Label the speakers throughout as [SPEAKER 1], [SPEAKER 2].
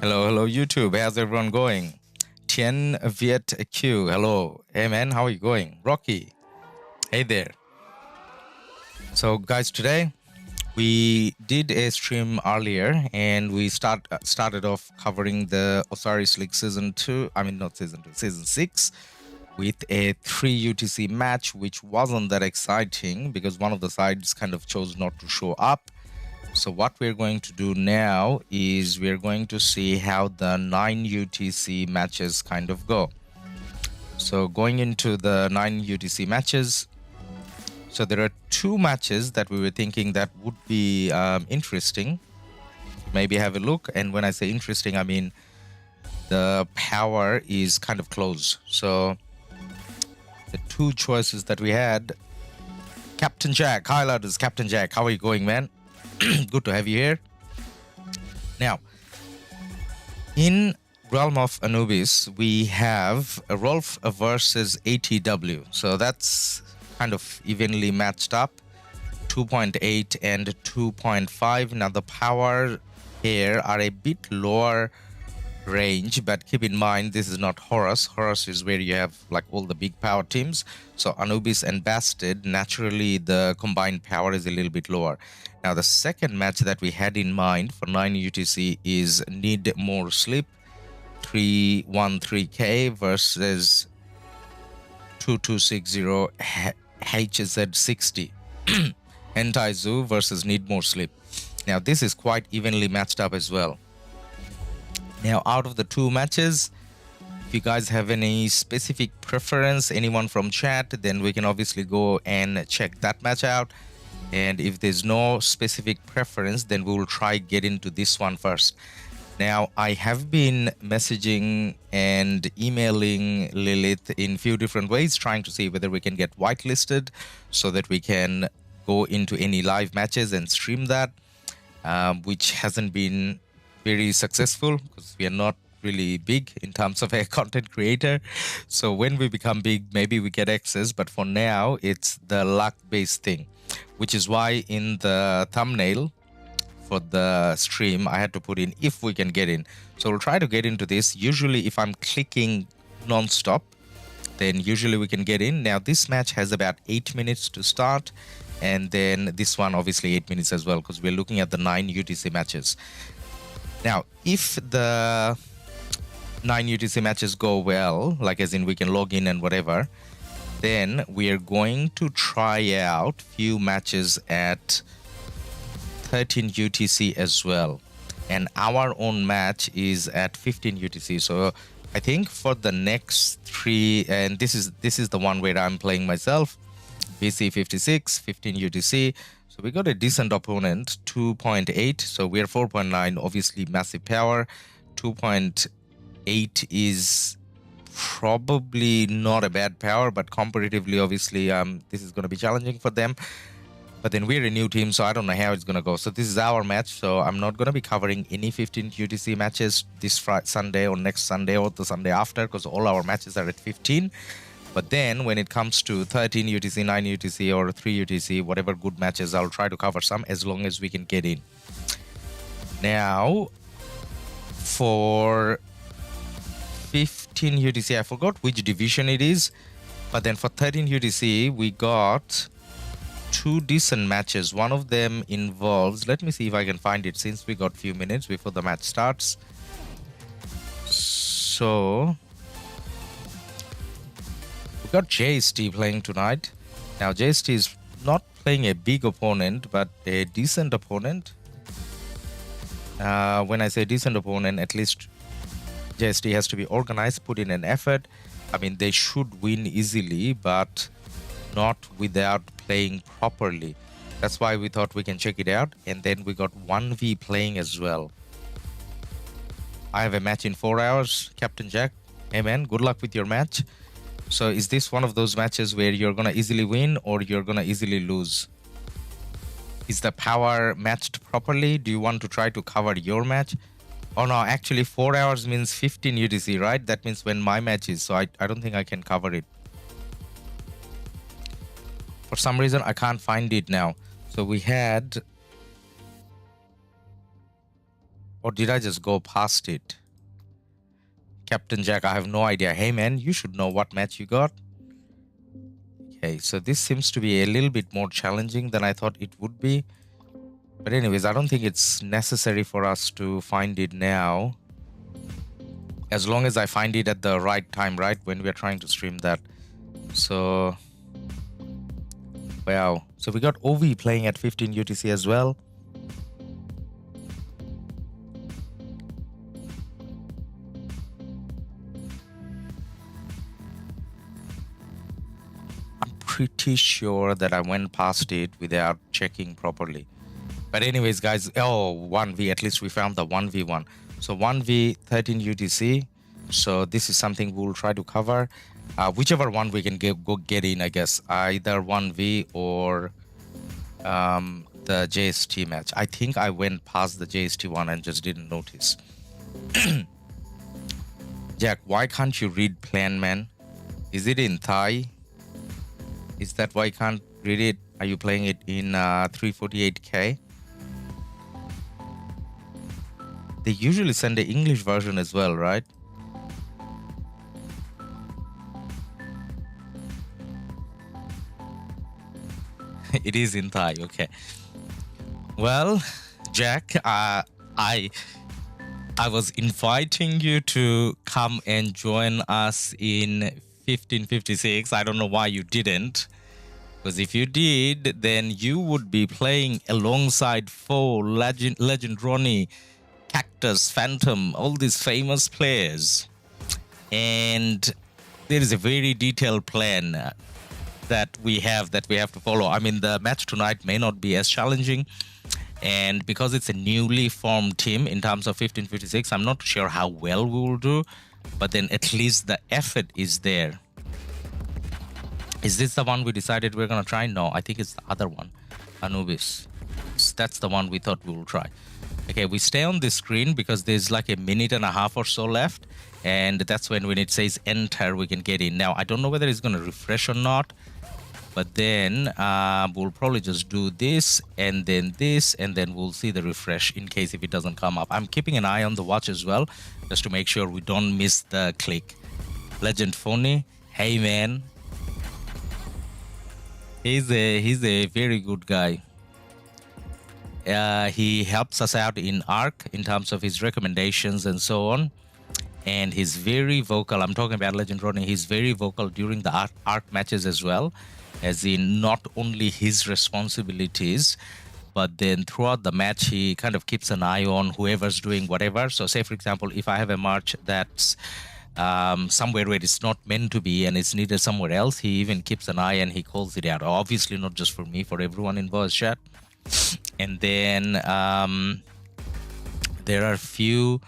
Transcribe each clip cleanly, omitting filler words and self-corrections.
[SPEAKER 1] Hello, YouTube. How's everyone going? Tien Viet Q. Hello. Hey, man. How are you going? Rocky. Hey there. So, guys, today we did a stream earlier and we started off covering the Osiris League Season 2. I mean, not Season 2, Season 6 with a 3 UTC match, which wasn't that exciting because one of the sides kind of chose not to show up. So what we're going to do now is we're going to see how the 9 UTC matches kind of go. So going into the 9 UTC matches, so there are 2 matches that we were thinking that would be interesting. Maybe have a look. And when I say interesting, I mean the power is kind of close. So the 2 choices that we had, Captain Jack. Hi, LADUS. Captain Jack. How are you going, man? Good to have you here. Now, in Realm of Anubis, we have a Rolf versus ATW. So that's kind of evenly matched up, 2.8 and 2.5. Now the power here are a bit lower range, but keep in mind this is not Horus. Horus is where you have like all the big power teams. So Anubis and Bastard, naturally the combined power is a little bit lower. Now the second match that we had in mind for 9 UTC is Need More Sleep 313K versus 2260 HZ60 Hentai Zoo versus Need More Sleep. Now this is quite evenly matched up as well. Now out of the 2 matches, if you guys have any specific preference, anyone from chat, then we can obviously go and check that match out. And if there's no specific preference, then we will try get into this one first. Now, I have been messaging and emailing Lilith in few different ways, trying to see whether we can get whitelisted so that we can go into any live matches and stream that, which hasn't been very successful because we are not really big in terms of a content creator. So when we become big, maybe we get access, but for now, it's the luck-based thing. Which is why in the thumbnail for the stream, I had to put in if we can get in. So we'll try to get into this. Usually if I'm clicking non-stop, then usually we can get in. Now this match has about 8 minutes to start. And then this one obviously 8 minutes as well, because we're looking at the 9 UTC matches. Now, if the 9 UTC matches go well, like as in we can log in and whatever, then we are going to try out few matches at 13 UTC as well. And our own match is at 15 UTC. So I think for the next 3, and this is the one where I'm playing myself, BC 56, 15 UTC. So we got a decent opponent, 2.8. So we're 4.9, obviously massive power. 2.8 is probably not a bad power, but comparatively, obviously, this is going to be challenging for them. But then we're a new team, so I don't know how it's going to go. So this is our match, so I'm not going to be covering any 15 UTC matches this Sunday or next Sunday or the Sunday after, because all our matches are at 15. But then when it comes to 13 UTC, 9 UTC, or 3 UTC, whatever good matches, I'll try to cover some as long as we can get in. Now, for 15 UTC, I forgot which division it is, but then for 13 UTC, we got 2 decent matches. One of them involves, let me see if I can find it since we got few minutes before the match starts. So we got JST playing tonight. Now JST is not playing a big opponent, but a decent opponent. When I say decent opponent, at least JST has to be organized, put in an effort. I mean, they should win easily, but not without playing properly. That's why we thought we can check it out. And then we got 1v playing as well. I have a match in 4 hours, Captain Jack. Hey man, good luck with your match. So is this one of those matches where you're gonna easily win or you're gonna easily lose? Is the power matched properly? Do you want to try to cover your match? Oh no, actually 4 hours means 15 UTC, right? That means when my match is, so I don't think I can cover it. For some reason, I can't find it now. So we had Or did I just go past it? Captain Jack, I have no idea. Hey man, you should know what match you got. Okay, so this seems to be a little bit more challenging than I thought it would be. But anyways, I don't think it's necessary for us to find it now. As long as I find it at the right time, right? When we're trying to stream that. So, wow. So we got OV playing at 15 UTC as well. I'm pretty sure that I went past it without checking properly. But anyways, guys, oh, 1v, at least we found the 1v1. So 1v 13 UTC. So this is something we'll try to cover. Whichever one we can get in, I guess. Either 1v or the JST match. I think I went past the JST one and just didn't notice. Jack, why can't you read plan, man? Is it in Thai? Is that why you can't read it? Are you playing it in 348K? They usually send the English version as well, right? It is in Thai, okay. Well, Jack, I was inviting you to come and join us in 1556. I don't know why you didn't. Because if you did, then you would be playing alongside Foe, Legend Ronnie, Cactus, Phantom, all these famous players. And there is a very detailed plan that we have to follow. I mean, the match tonight may not be as challenging. And because it's a newly formed team in terms of 1556, I'm not sure how well we will do. But then at least the effort is there. Is this the one we decided we're going to try? No, I think it's the other one. Anubis. That's the one we thought we will try. Okay, we stay on this screen because there's like a minute and a half or so left. And that's when it says enter, we can get in. Now, I don't know whether it's going to refresh or not. But then we'll probably just do this, and then we'll see the refresh in case if it doesn't come up. I'm keeping an eye on the watch as well, just to make sure we don't miss the click. Legend Phony, hey man. He's a very good guy. He helps us out in Ark in terms of his recommendations and so on. And he's very vocal. I'm talking about Legend Ronnie. He's very vocal during the Ark matches as well. As in not only his responsibilities, but then throughout the match, he kind of keeps an eye on whoever's doing whatever. So say, for example, if I have a march that's somewhere where it's not meant to be and it's needed somewhere else, he even keeps an eye and he calls it out. Obviously, not just for me, for everyone in voice chat. And then there are few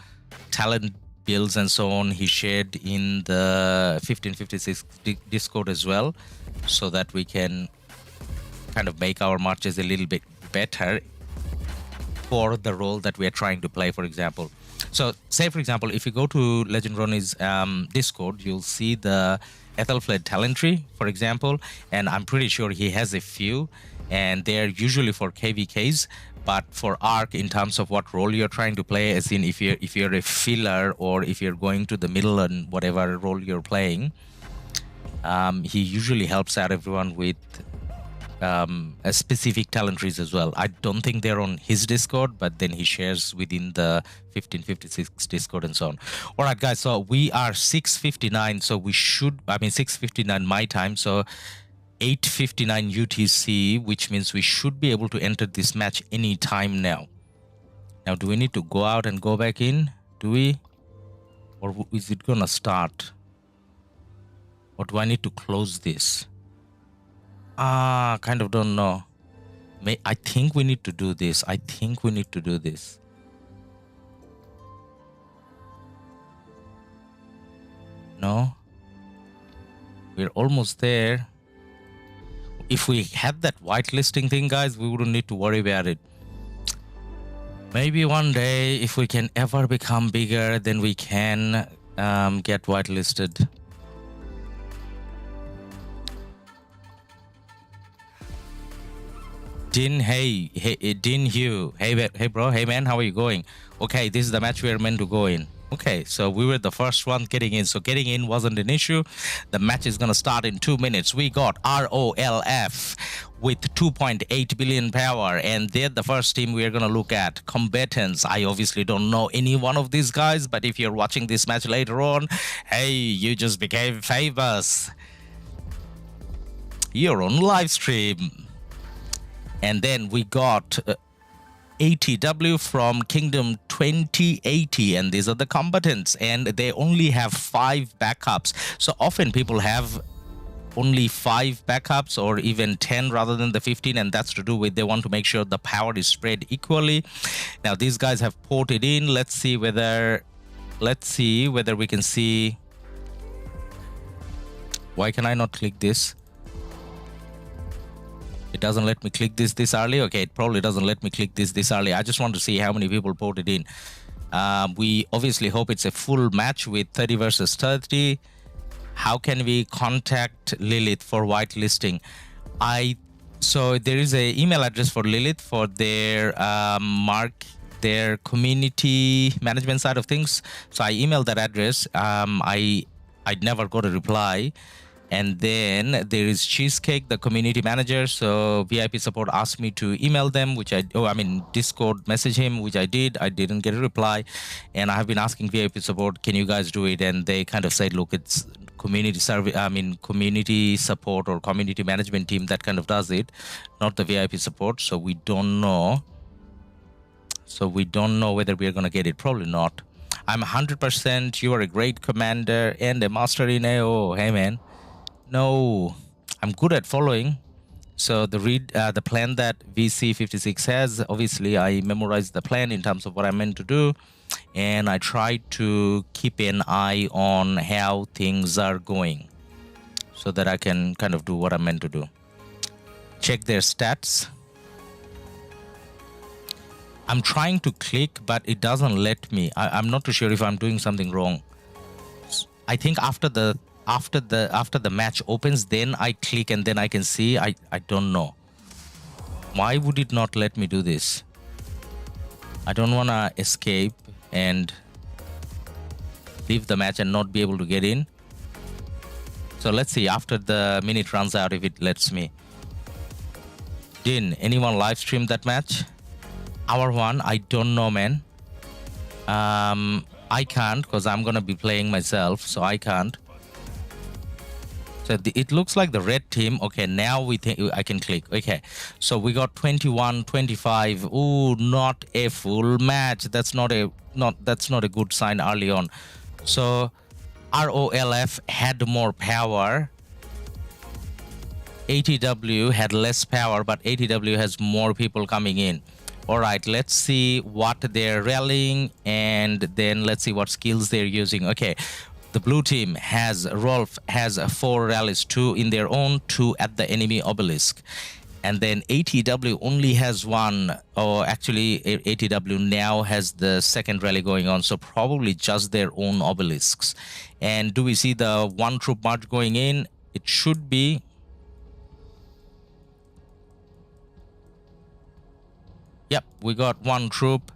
[SPEAKER 1] talent builds and so on he shared in the 1556 Discord as well, so that we can kind of make our marches a little bit better for the role that we are trying to play, for example. So say, for example, if you go to Legend Ronnie's Discord, you'll see the Ethelfled talent tree, for example, and I'm pretty sure he has a few, and they're usually for KvKs. But for Ark, in terms of what role you're trying to play, as in if you're a filler or if you're going to the middle and whatever role you're playing, he usually helps out everyone with a specific talent trees as well. I don't think they're on his Discord, but then he shares within the 1556 Discord and so on. All right, guys, so we are 6:59, so we should, 6:59 my time, so 8:59 UTC, which means we should be able to enter this match any time now. Now, do we need to go out and go back in? Do we? Or is it gonna start? Or do I need to close this? Kind of don't know. I think we need to do this. No? We're almost there. If we had that whitelisting thing, guys, we wouldn't need to worry about it. Maybe one day, if we can ever become bigger, then we can get whitelisted. Din, hey, Din Hugh. Hey, bro. Hey, man, how are you going? Okay, this is the match we are meant to go in. Okay, so we were the first one getting in. So getting in wasn't an issue. The match is going to start in 2 minutes. We got ROLF with 2.8 billion power. And they're the first team we are going to look at. Combatants. I obviously don't know any one of these guys. But if you're watching this match later on, hey, you just became famous. You're on live stream. And then we got ATW from Kingdom 2080, and these are the combatants, and they only have 5 backups. So often people have only 5 backups or even 10 rather than the 15, and that's to do with they want to make sure the power is spread equally. Now these guys have ported in. Let's see whether we can see. Why can I not click this? It doesn't let me click this early. Okay, it probably doesn't let me click this early. I just want to see how many people ported in. We obviously hope it's a full match with 30 versus 30. How can we contact Lilith for whitelisting? So there is an email address for Lilith for their their community management side of things. So I emailed that address. I never got a reply. And then there is Cheesecake, the community manager. So VIP support asked me to email them, Discord message him, which I did. I didn't get a reply. And I have been asking VIP support, can you guys do it? And they kind of said, look, it's community service, community support or community management team that kind of does it, not the VIP support. So we don't know. Whether we're going to get it. Probably not. I'm 100%. You are a great commander and a master in AO. Hey, man. No, I'm good at following. So the plan that VC56 has, obviously I memorized the plan in terms of what I meant to do, and I try to keep an eye on how things are going so that I can kind of do what I meant to do. Check their stats. I'm trying to click, but it doesn't let me. I'm not too sure if I'm doing something wrong. I think after the match opens, then I click and then I can see. I don't know. Why would it not let me do this? I don't want to escape and leave the match and not be able to get in. So let's see after the minute runs out if it lets me. Din, anyone live stream that match? Hour 1, I don't know, man. I can't because I'm gonna be playing myself, so I can't. So it looks like the red team. Okay, now we think I can click. Okay, so we got 21-25. Ooh, not a full match. That's not a good sign early on. So ROLF had more power. ATW had less power, but ATW has more people coming in. All right, let's see what they're rallying, and then let's see what skills they're using. Okay. The blue team Rolf has 4 rallies, 2 in their own, 2 at the enemy obelisk. And then ATW only has 1, or actually ATW now has the second rally going on, so probably just their own obelisks. And do we see the 1 troop march going in? It should be. Yep, we got 1 troop.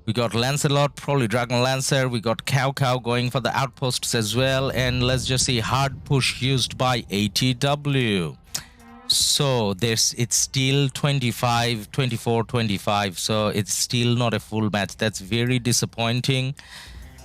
[SPEAKER 1] We got Lancelot, probably Dragon Lancer. We got KvK going for the outposts as well. And let's just see, hard push used by ATW. So it's still 25, 24, 25. So it's still not a full match. That's very disappointing.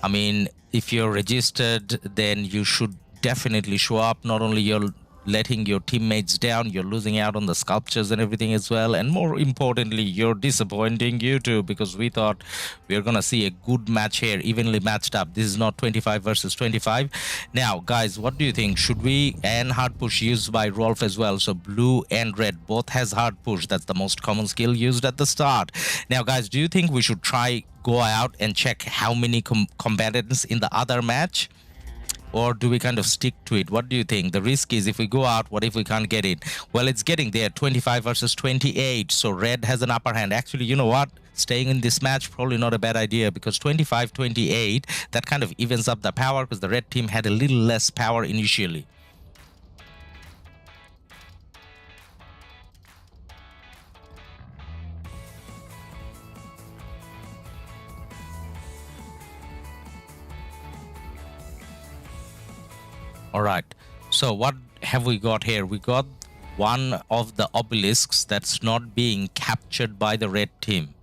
[SPEAKER 1] I mean, if you're registered, then you should definitely show up. Not only you're letting your teammates down, you're losing out on the sculptures and everything as well, and more importantly, you're disappointing YouTube, because we thought we were gonna see a good match here, evenly matched up. This is not 25 versus 25. Now guys, what do you think? Should we? And hard push used by Rolf as well, so blue and red both has hard push. That's the most common skill used at the start. Now guys, do you think we should go out and check how many combatants in the other match? Or do we kind of stick to it? What do you think? The risk is, if we go out, what if we can't get it? Well, it's getting there, 25 versus 28. So red has an upper hand. Actually, you know what? Staying in this match, probably not a bad idea, because 25-28, that kind of evens up the power, because the red team had a little less power initially. All right. So what have we got here? We got one of the obelisks that's not being captured by the red team.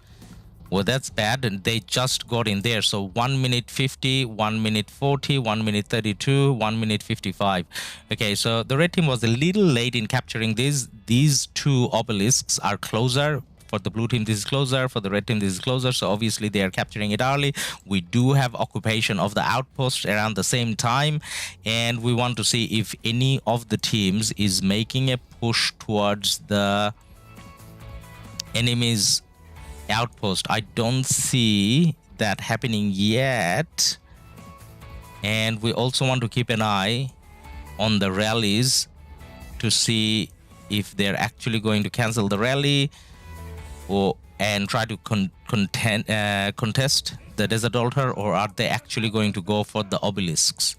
[SPEAKER 1] Well, that's bad, and they just got in there. So 1 minute 50, 1 minute 40, 1 minute 32, 1 minute 55. Okay, so the red team was a little late in capturing these. These two obelisks are closer. For the blue team, this is closer. For the red team, this is closer. So obviously, they are capturing it early. We do have occupation of the outpost around the same time. And we want to see if any of the teams is making a push towards the enemy's outpost. I don't see that happening yet. And we also want to keep an eye on the rallies to see if they're actually going to cancel the rally and try to contest the desert altar, or are they actually going to go for the obelisks?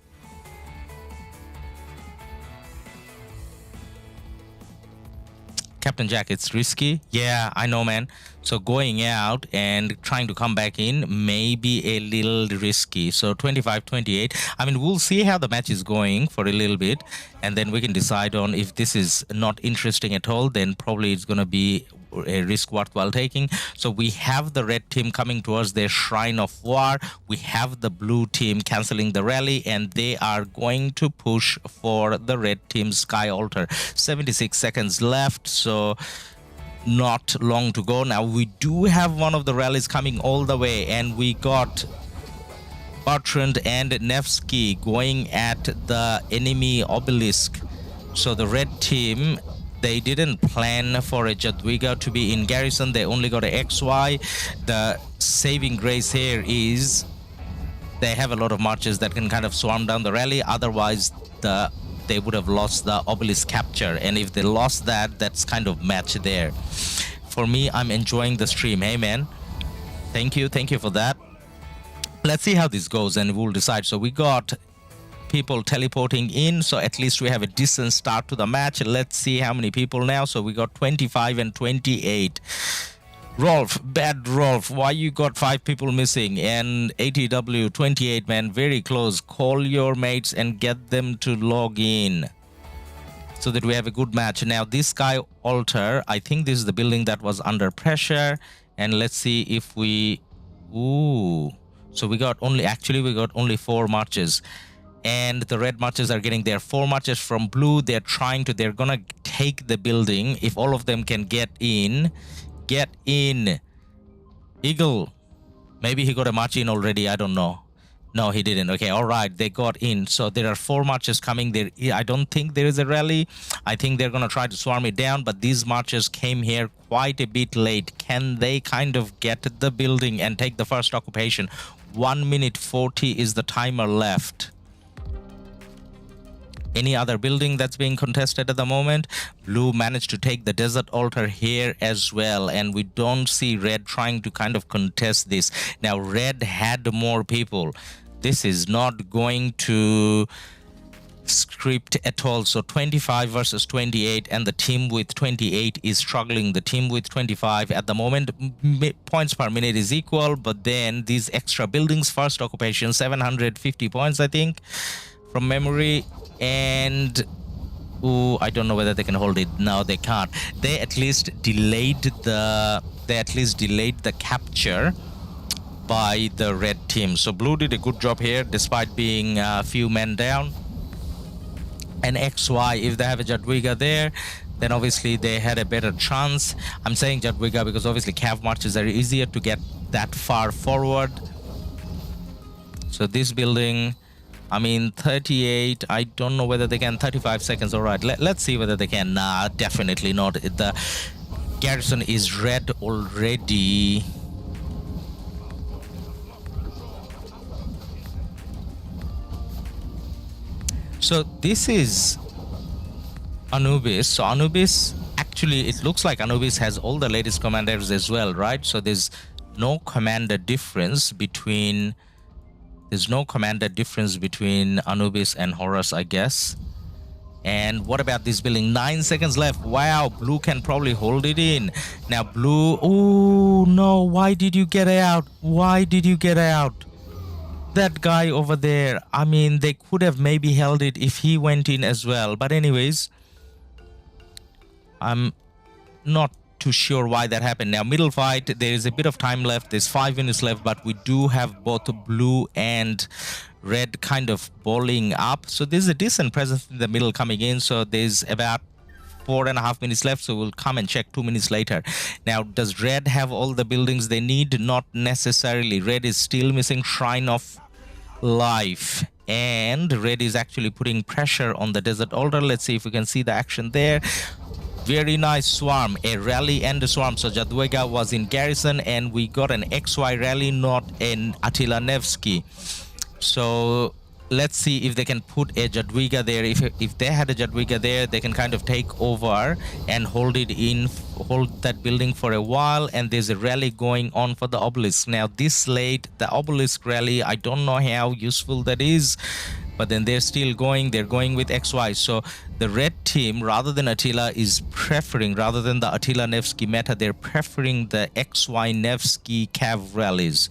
[SPEAKER 1] Captain Jack, it's risky. Yeah, I know, man. So going out and trying to come back in may be a little risky. So 25-28. I mean, we'll see how the match is going for a little bit, and then we can decide on if this is not interesting at all, then probably it's going to be a risk worthwhile taking. So we have the red team coming towards their Shrine of War. We have the blue team cancelling the rally, and they are going to push for the red team's Sky Altar. 76 seconds left, so not long to go. Now we do have one of the rallies coming all the way, and we got Bertrand and Nevsky going at the enemy obelisk. So the red team, they didn't plan for a Jadwiga to be in garrison. They only got a XY. The saving grace here is they have a lot of marches that can kind of swarm down the rally. Otherwise, they would have lost the obelisk capture. And if they lost that, that's kind of match there. For me, I'm enjoying the stream. Hey, man. Thank you for that. Let's see how this goes, and we'll decide. So we got people teleporting in, so at least we have a decent start to the match. Let's see how many people now. So we got 25 and 28. Rolf, bad Rolf, why you got 5 people missing? And ATW 28, man, very close. Call your mates and get them to log in so that we have a good match. Now this Sky Altar, I think this is the building that was under pressure, and let's see if we so we got only 4 marches. And the red marches are getting their 4 marches from blue. They're gonna take the building. If all of them can get in. Eagle, maybe he got a march in already, I don't know. No, he didn't. Okay, all right, they got in. So there are 4 marches coming there. I don't think there is a rally. I think they're gonna try to swarm it down, but these marches came here quite a bit late. Can they kind of get the building and take the first occupation? 1 minute 40 is the timer left. Any other building that's being contested at the moment? Blue managed to take the desert altar here as well, and we don't see red trying to kind of contest this. Now red had more people. This is not going to script at all. So 25 versus 28, and the team with 28 is struggling. The team with 25 at the moment, points per minute is equal, but then these extra buildings, first occupation 750 points, I think, from memory. And I don't know whether they can hold it. No, they can't. They at least delayed the capture by the red team. So blue did a good job here despite being a few men down. And XY, if they have a Jadwiga there, then obviously they had a better chance. I'm saying Jadwiga because obviously cav marches are easier to get that far forward. So this building, I mean, 38, I don't know whether they can. 35 seconds, all right. Let's see whether they can. Nah, definitely not. The garrison is red already. So this is Anubis. So Anubis, actually, it looks like Anubis has all the latest commanders as well, right? So there's no commander difference between... There's no commander difference between Anubis and Horus, I guess. And what about this building? 9 seconds left. Wow, blue can probably hold it in. Now blue... Oh, no. Why did you get out? Why did you get out? that guy over there. I mean, they could have maybe held it if he went in as well. But anyways, I'm not too sure why that happened. Now, middle fight, there is a bit of time left. There's 5 minutes left, but we do have both blue and red kind of bowling up. So there's a decent presence in the middle coming in. So there's about 4.5 minutes left, so we'll come and check 2 minutes later. Now, does red have all the buildings they need? Not necessarily. Red is still missing Shrine of Life, and red is actually putting pressure on the desert altar. Let's see if we can see the action there. Very nice swarm, a rally and a swarm. So Jadwiga was in garrison, and we got an XY rally, not an Attila Nevsky. So let's see if they can put a Jadwiga there. If they had a Jadwiga there, they can kind of take over and hold that building for a while. And there's a rally going on for the obelisk. Now this late, the obelisk rally, I don't know how useful that is, but then they're still going. They're going with XY. So the red team, rather than Attila, is preferring, rather than the Attila Nevsky meta, they're preferring the XY Nevsky Cav rallies.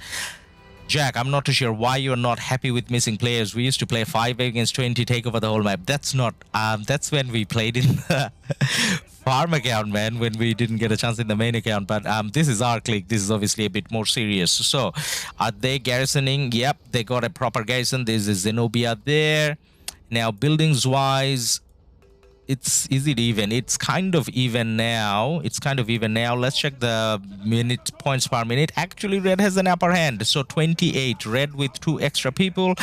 [SPEAKER 1] Jack, I'm not too sure why you're not happy with missing players. We used to play 5 against 20, take over the whole map. That's not, that's when we played in the farm account, man, when we didn't get a chance in the main account. But this is our clique. This is obviously a bit more serious. So, are they garrisoning? Yep, they got a proper garrison. There's a Zenobia there. Now, buildings-wise, is it even? It's kind of even now. Let's check the points per minute. Actually, red has an upper hand. So 28. Red with 2 extra people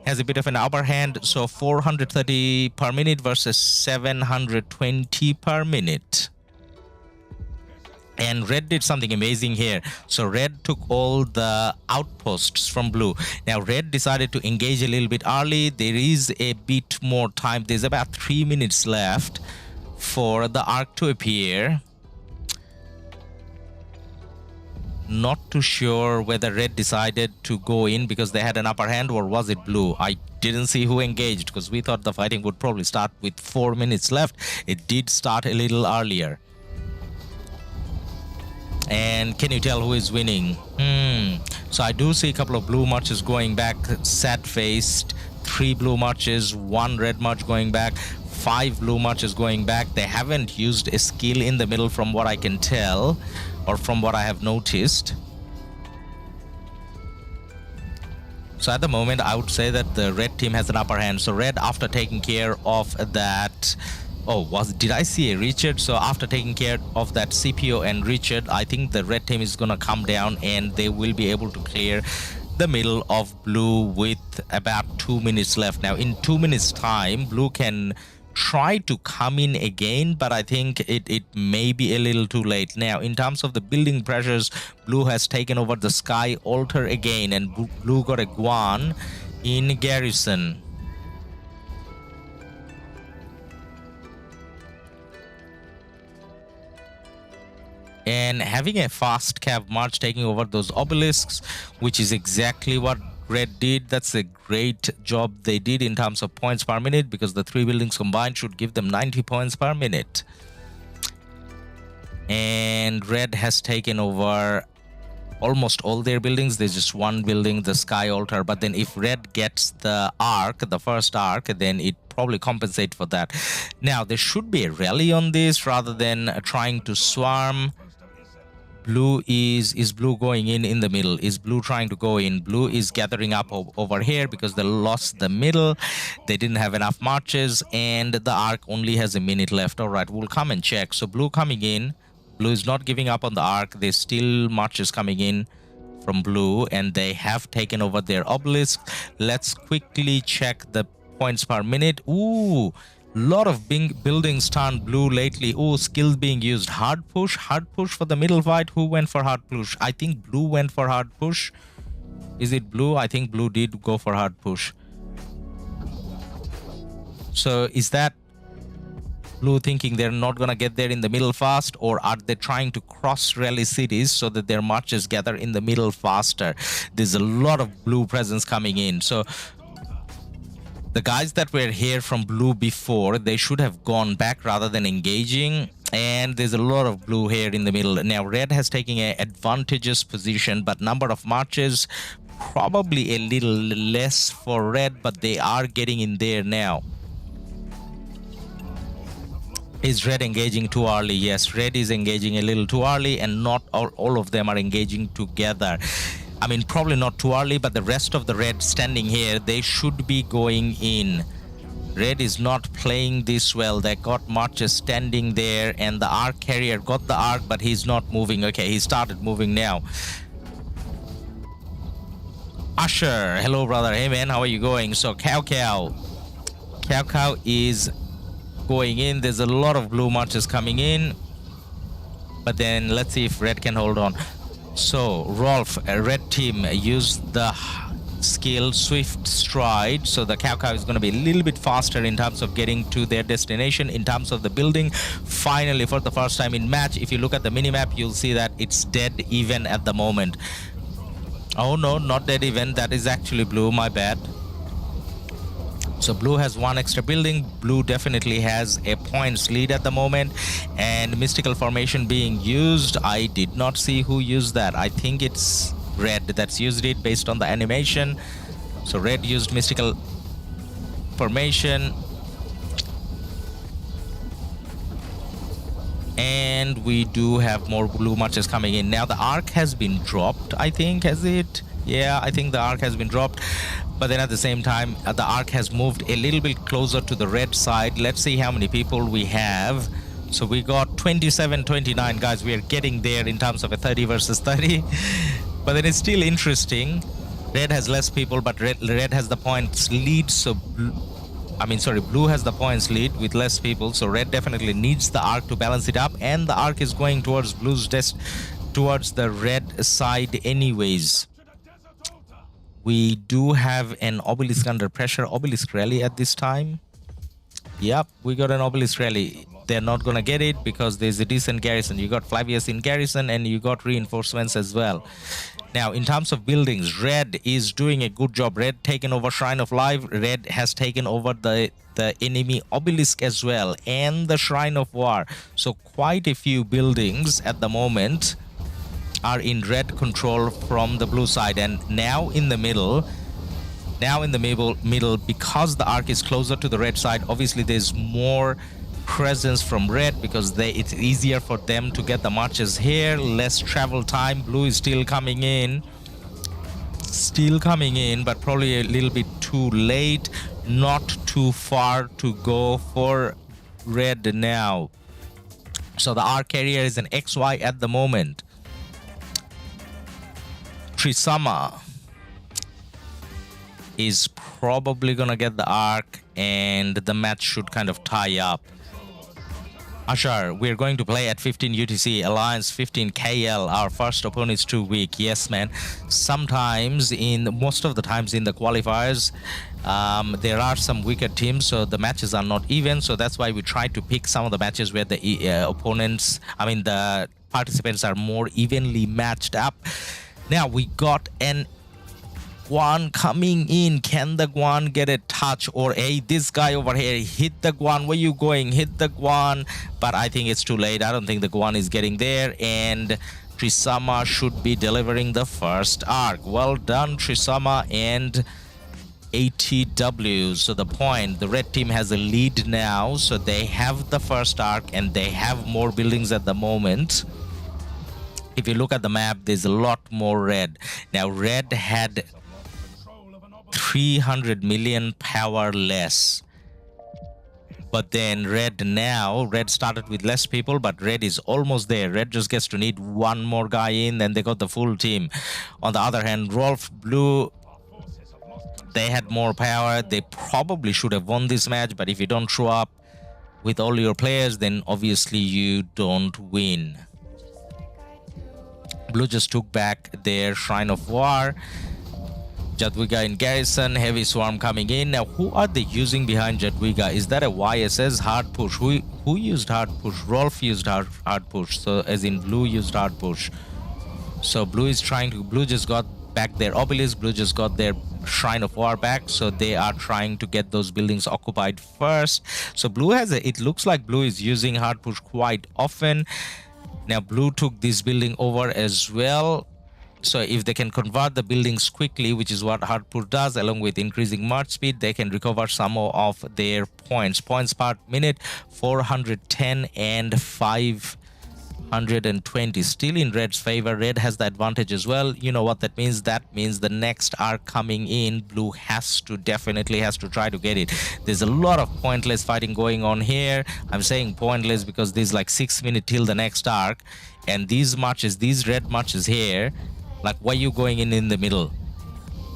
[SPEAKER 1] has a bit of an upper hand. So 430 per minute versus 720 per minute. And red did something amazing here. So red took all the outposts from blue. Now red decided to engage a little bit early. There is a bit more time. There's about 3 minutes left for the arc to appear. Not too sure whether red decided to go in because they had an upper hand, or was it blue? I didn't see who engaged because we thought the fighting would probably start with 4 minutes left. It did start a little earlier. And can you tell who is winning? So I do see a couple of blue marches going back, sad-faced. 3 blue marches, 1 red march going back, 5 blue marches going back. They haven't used a skill in the middle from what I can tell, or from what I have noticed. So at the moment, I would say that the red team has an upper hand. So red, after taking care of that... Oh, did I see a Richard? So after taking care of that CPO and Richard, I think the red team is gonna come down and they will be able to clear the middle of blue with about 2 minutes left. Now in 2 minutes time, blue can try to come in again, but I think it may be a little too late. Now in terms of the building pressures, blue has taken over the sky altar again, and blue got a Guan in garrison. And having a fast cav march taking over those obelisks, which is exactly what red did. That's a great job they did in terms of points per minute, because the 3 buildings combined should give them 90 points per minute. And red has taken over almost all their buildings. There's just 1 building, the sky altar, but then if red gets the arc, the first arc, then it probably compensate for that. Now there should be a rally on this rather than trying to swarm. Blue is blue going in the middle? Is blue trying to go in? Blue is gathering up over here because they lost the middle. They didn't have enough marches, and the arc only has a minute left. All right, we'll come and check. So blue coming in. Blue is not giving up on the arc. There's still marches coming in from blue, and they have taken over their obelisk. Let's quickly check the points per minute. Ooh, lot of buildings turned blue lately. Oh, skills being used. Hard push for the middle fight. Who went for hard push? I think blue went for hard push. Is it blue? I think blue did go for hard push. So is that blue thinking they're not gonna get there in the middle fast, or are they trying to cross rally cities so that their marches gather in the middle faster? There's a lot of blue presence coming in. So the guys that were here from blue before, they should have gone back rather than engaging. And there's a lot of blue here in the middle. Now red has taken an advantageous position, but number of marches probably a little less for red, but they are getting in there now. Is red engaging too early? Yes, red is engaging a little too early, and not all of them are engaging together. I mean, probably not too early, but the rest of the red standing here, they should be going in. Red is not playing this well. They got marches standing there, and the Ark carrier got the Ark, but he's not moving. Okay, he started moving now. Usher, hello brother. Hey man, how are you going? So KvK is going in. There's a lot of blue marches coming in, but then let's see if red can hold on. So Rolf, red team used the skill Swift Stride, so the KvK is going to be a little bit faster in terms of getting to their destination. In terms of the building, finally for the first time in match, if you look at the minimap, you'll see that it's dead even at the moment. Oh no, not dead even, that is actually blue, my bad. So blue has one extra building. Blue definitely has a points lead at the moment, and mystical formation being used. I did not see who used that. I think it's red that's used it based on the animation. So red used mystical formation, and we do have more blue marches coming in. Now the Ark has been dropped, I think. Has it? Yeah, I think the Ark has been dropped, but then at the same time the Ark has moved a little bit closer to the red side. Let's see how many people we have. So we got 27-29 guys. We are getting there in terms of a 30 versus 30. But then it's still interesting. Red has less people, but red has the points lead. So blue has the points lead with less people. So red definitely needs the Ark to balance it up, and the Ark is going towards blue's towards the red side anyways. We do have an obelisk under pressure, obelisk rally at this time. Yep, we got an obelisk rally. They're not gonna get it because there's a decent garrison. You got Flavius in garrison, and you got reinforcements as well. Now in terms of buildings, red is doing a good job. Red taken over Shrine of Life. Red has taken over the enemy obelisk as well, and the Shrine of War. So quite a few buildings at the moment are in red control from the blue side. And now in the middle, because the Ark is closer to the red side, obviously there's more presence from red because it's easier for them to get the marches here. Less travel time. Blue is still coming in, but probably a little bit too late. Not too far to go for red now. So the Ark carrier is an XY at the moment. Trisama is probably gonna get the Ark, and the match should kind of tie up. Ashar, we're going to play at 15 UTC, Alliance 15 KL. Our first opponent is too weak. Yes, man. Sometimes, most of the times in the qualifiers, there are some weaker teams, so the matches are not even. So that's why we try to pick some of the matches where the the participants are more evenly matched up. Now we got an Guan coming in. Can the Guan get a touch? Or hey, this guy over here, hit the Guan. Where you going? Hit the Guan. But I think it's too late. I don't think the Guan is getting there, and Trisama should be delivering the first Ark. Well done, Trisama and ATW. So the red team has a lead now, so they have the first Ark, and they have more buildings at the moment. If you look at the map, there's a lot more red. Now red had 300 million power less, but then red started with less people, but red is almost there. Red just gets to need one more guy in, then they got the full team. On the other hand, Rolf, blue, they had more power. They probably should have won this match, but if you don't show up with all your players, then obviously you don't win. Blue just took back their Shrine of War. Jadwiga in garrison, heavy swarm coming in. Now who are they using behind Jadwiga? Is that a YSS hard push? Who used hard push? Rolf used hard push. So as in blue used hard push. So blue just got back their obelisk. Blue just got their Shrine of War back. So they are trying to get those buildings occupied first. So blue it looks like blue is using hard push quite often. Now blue took this building over as well. So if they can convert the buildings quickly, which is what Harpur does, along with increasing march speed, they can recover some of their points. Points per minute, 410 and 520. Still in Red's favor. Red has the advantage as well. You know what that means? That means the next arc coming in, Blue definitely has to try to get it. There's a lot of pointless fighting going on here. I'm saying pointless because there's like 6 minutes till the next arc. And these marches, these red marches here, like, why are you going in the middle?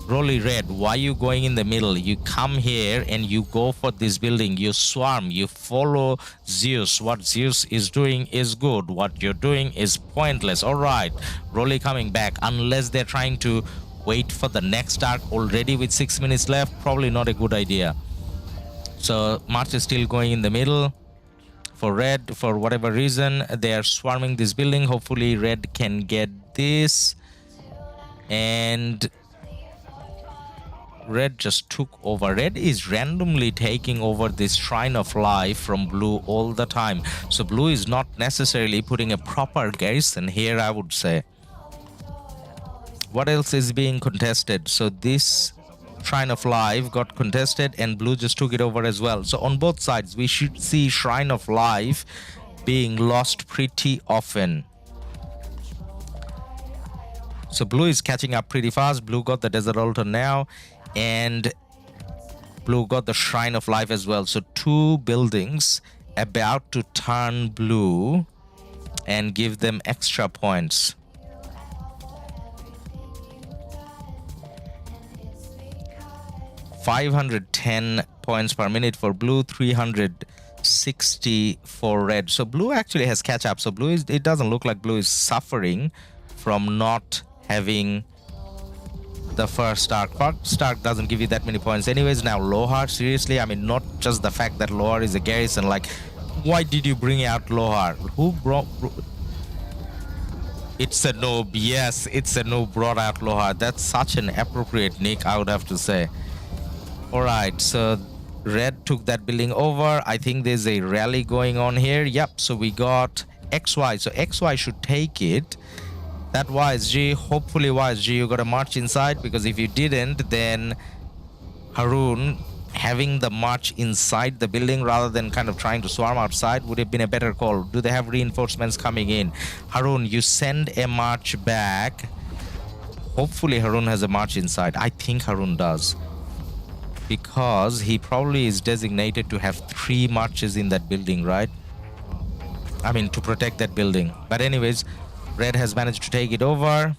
[SPEAKER 1] Rolly Red, why are you going in the middle? You come here and you go for this building. You swarm, you follow Zeus. What Zeus is doing is good. What you're doing is pointless. All right, Rolly coming back. Unless they're trying to wait for the next arc already with 6 minutes left, probably not a good idea. So March is still going in the middle. For Red, for whatever reason, they are swarming this building. Hopefully Red can get this. And Red just took over. Red is randomly taking over this Shrine of Life from Blue all the time. So Blue is not necessarily putting a proper garrison here, I would say. What else is being contested? So this Shrine of Life got contested and Blue just took it over as well. So on both sides, we should see Shrine of Life being lost pretty often. So Blue is catching up pretty fast. Blue got the Desert Altar now, and Blue got the Shrine of Life as well. So 2 buildings about to turn blue and give them extra points. $510 points per minute for Blue, 360 for Red. So Blue actually has catch up. So Blue is, it doesn't look like Blue is suffering from not having the first arc. First arc doesn't give you that many points anyways. Now Lohar, seriously, I mean, not just the fact that Lohar is a garrison, like, why did you bring out Lohar? Who brought... It's a noob. Yes, it's a noob brought out Lohar. That's such an appropriate nick, I would have to say. Alright, so Red took that building over. I think there's a rally going on here. Yep, so we got XY. So XY should take it. That YSG, hopefully YSG, you got to march inside, because if you didn't, then Harun having the march inside the building rather than kind of trying to swarm outside would have been a better call. Do they have reinforcements coming in? Harun, you send a march back. Hopefully Harun has a march inside. I think Harun does, because he probably is designated to have 3 marches in that building, right? I mean, to protect that building. But anyways, Red has managed to take it over,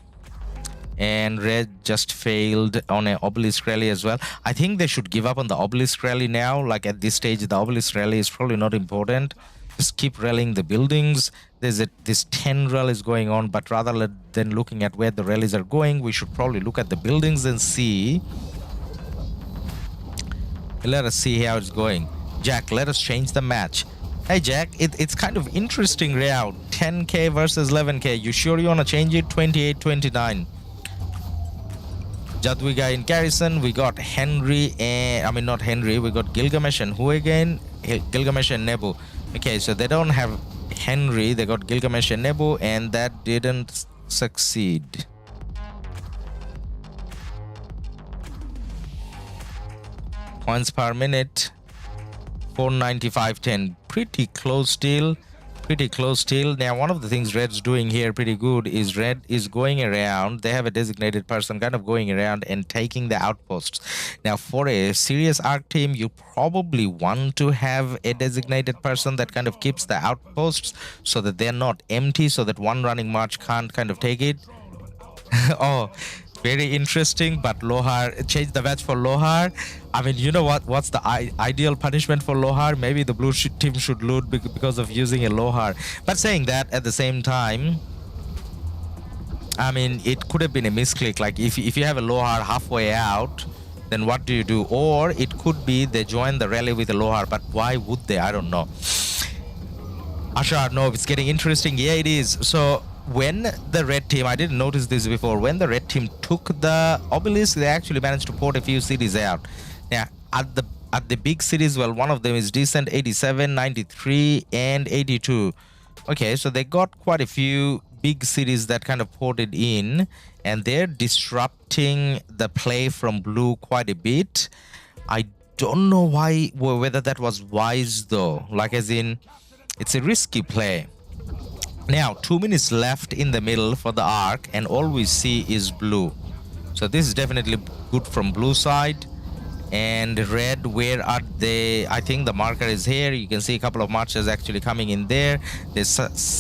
[SPEAKER 1] and Red just failed on an obelisk rally as well. I think they should give up on the obelisk rally now. Like, at this stage, the obelisk rally is probably not important. Just keep rallying the buildings. This 10 rallies going on, but rather than looking at where the rallies are going, we should probably look at the buildings and see. Let us see how it's going. Jack, let us change the match. Hey Jack, it's kind of interesting round. 10k versus 11k. You sure you want to change it? 28-29. Jadwiga in garrison. We got Henry and... I mean, not Henry. We got Gilgamesh and who again? Gilgamesh and Nebu. Okay, so they don't have Henry. They got Gilgamesh and Nebu, and that didn't succeed. Points per minute. 495.10. Pretty close still. Pretty close still. Now, one of the things Red's doing here pretty good is Red is going around. They have a designated person kind of going around and taking the outposts. Now, for a serious arc team, you probably want to have a designated person that kind of keeps the outposts so that they're not empty, so that one running march can't kind of take it. Oh, very interesting. But Lohar, change the match for Lohar. I mean, you know what? What's the ideal punishment for Lohar? Maybe the blue team should loot because of using a Lohar. But saying that, at the same time, I mean, it could have been a misclick. Like, if you have a Lohar halfway out, then what do you do? Or it could be they join the rally with a Lohar. But why would they? I don't know. Ashar, no, it's getting interesting. Yeah, it is. So when the red team, I didn't notice this before, when the red team took the obelisk, they actually managed to port a few cities out. Now, at the big cities, well, one of them is decent, 87, 93, and 82. Okay, so they got quite a few big cities that kind of poured it in, and they're disrupting the play from blue quite a bit. I don't know why, whether that was wise though, like as in it's a risky play. Now 2 minutes left in the middle for the Ark, and all we see is blue. So this is definitely good from blue side. And red, where are they? I think the marker is here. You can see a couple of marchers actually coming in there. There's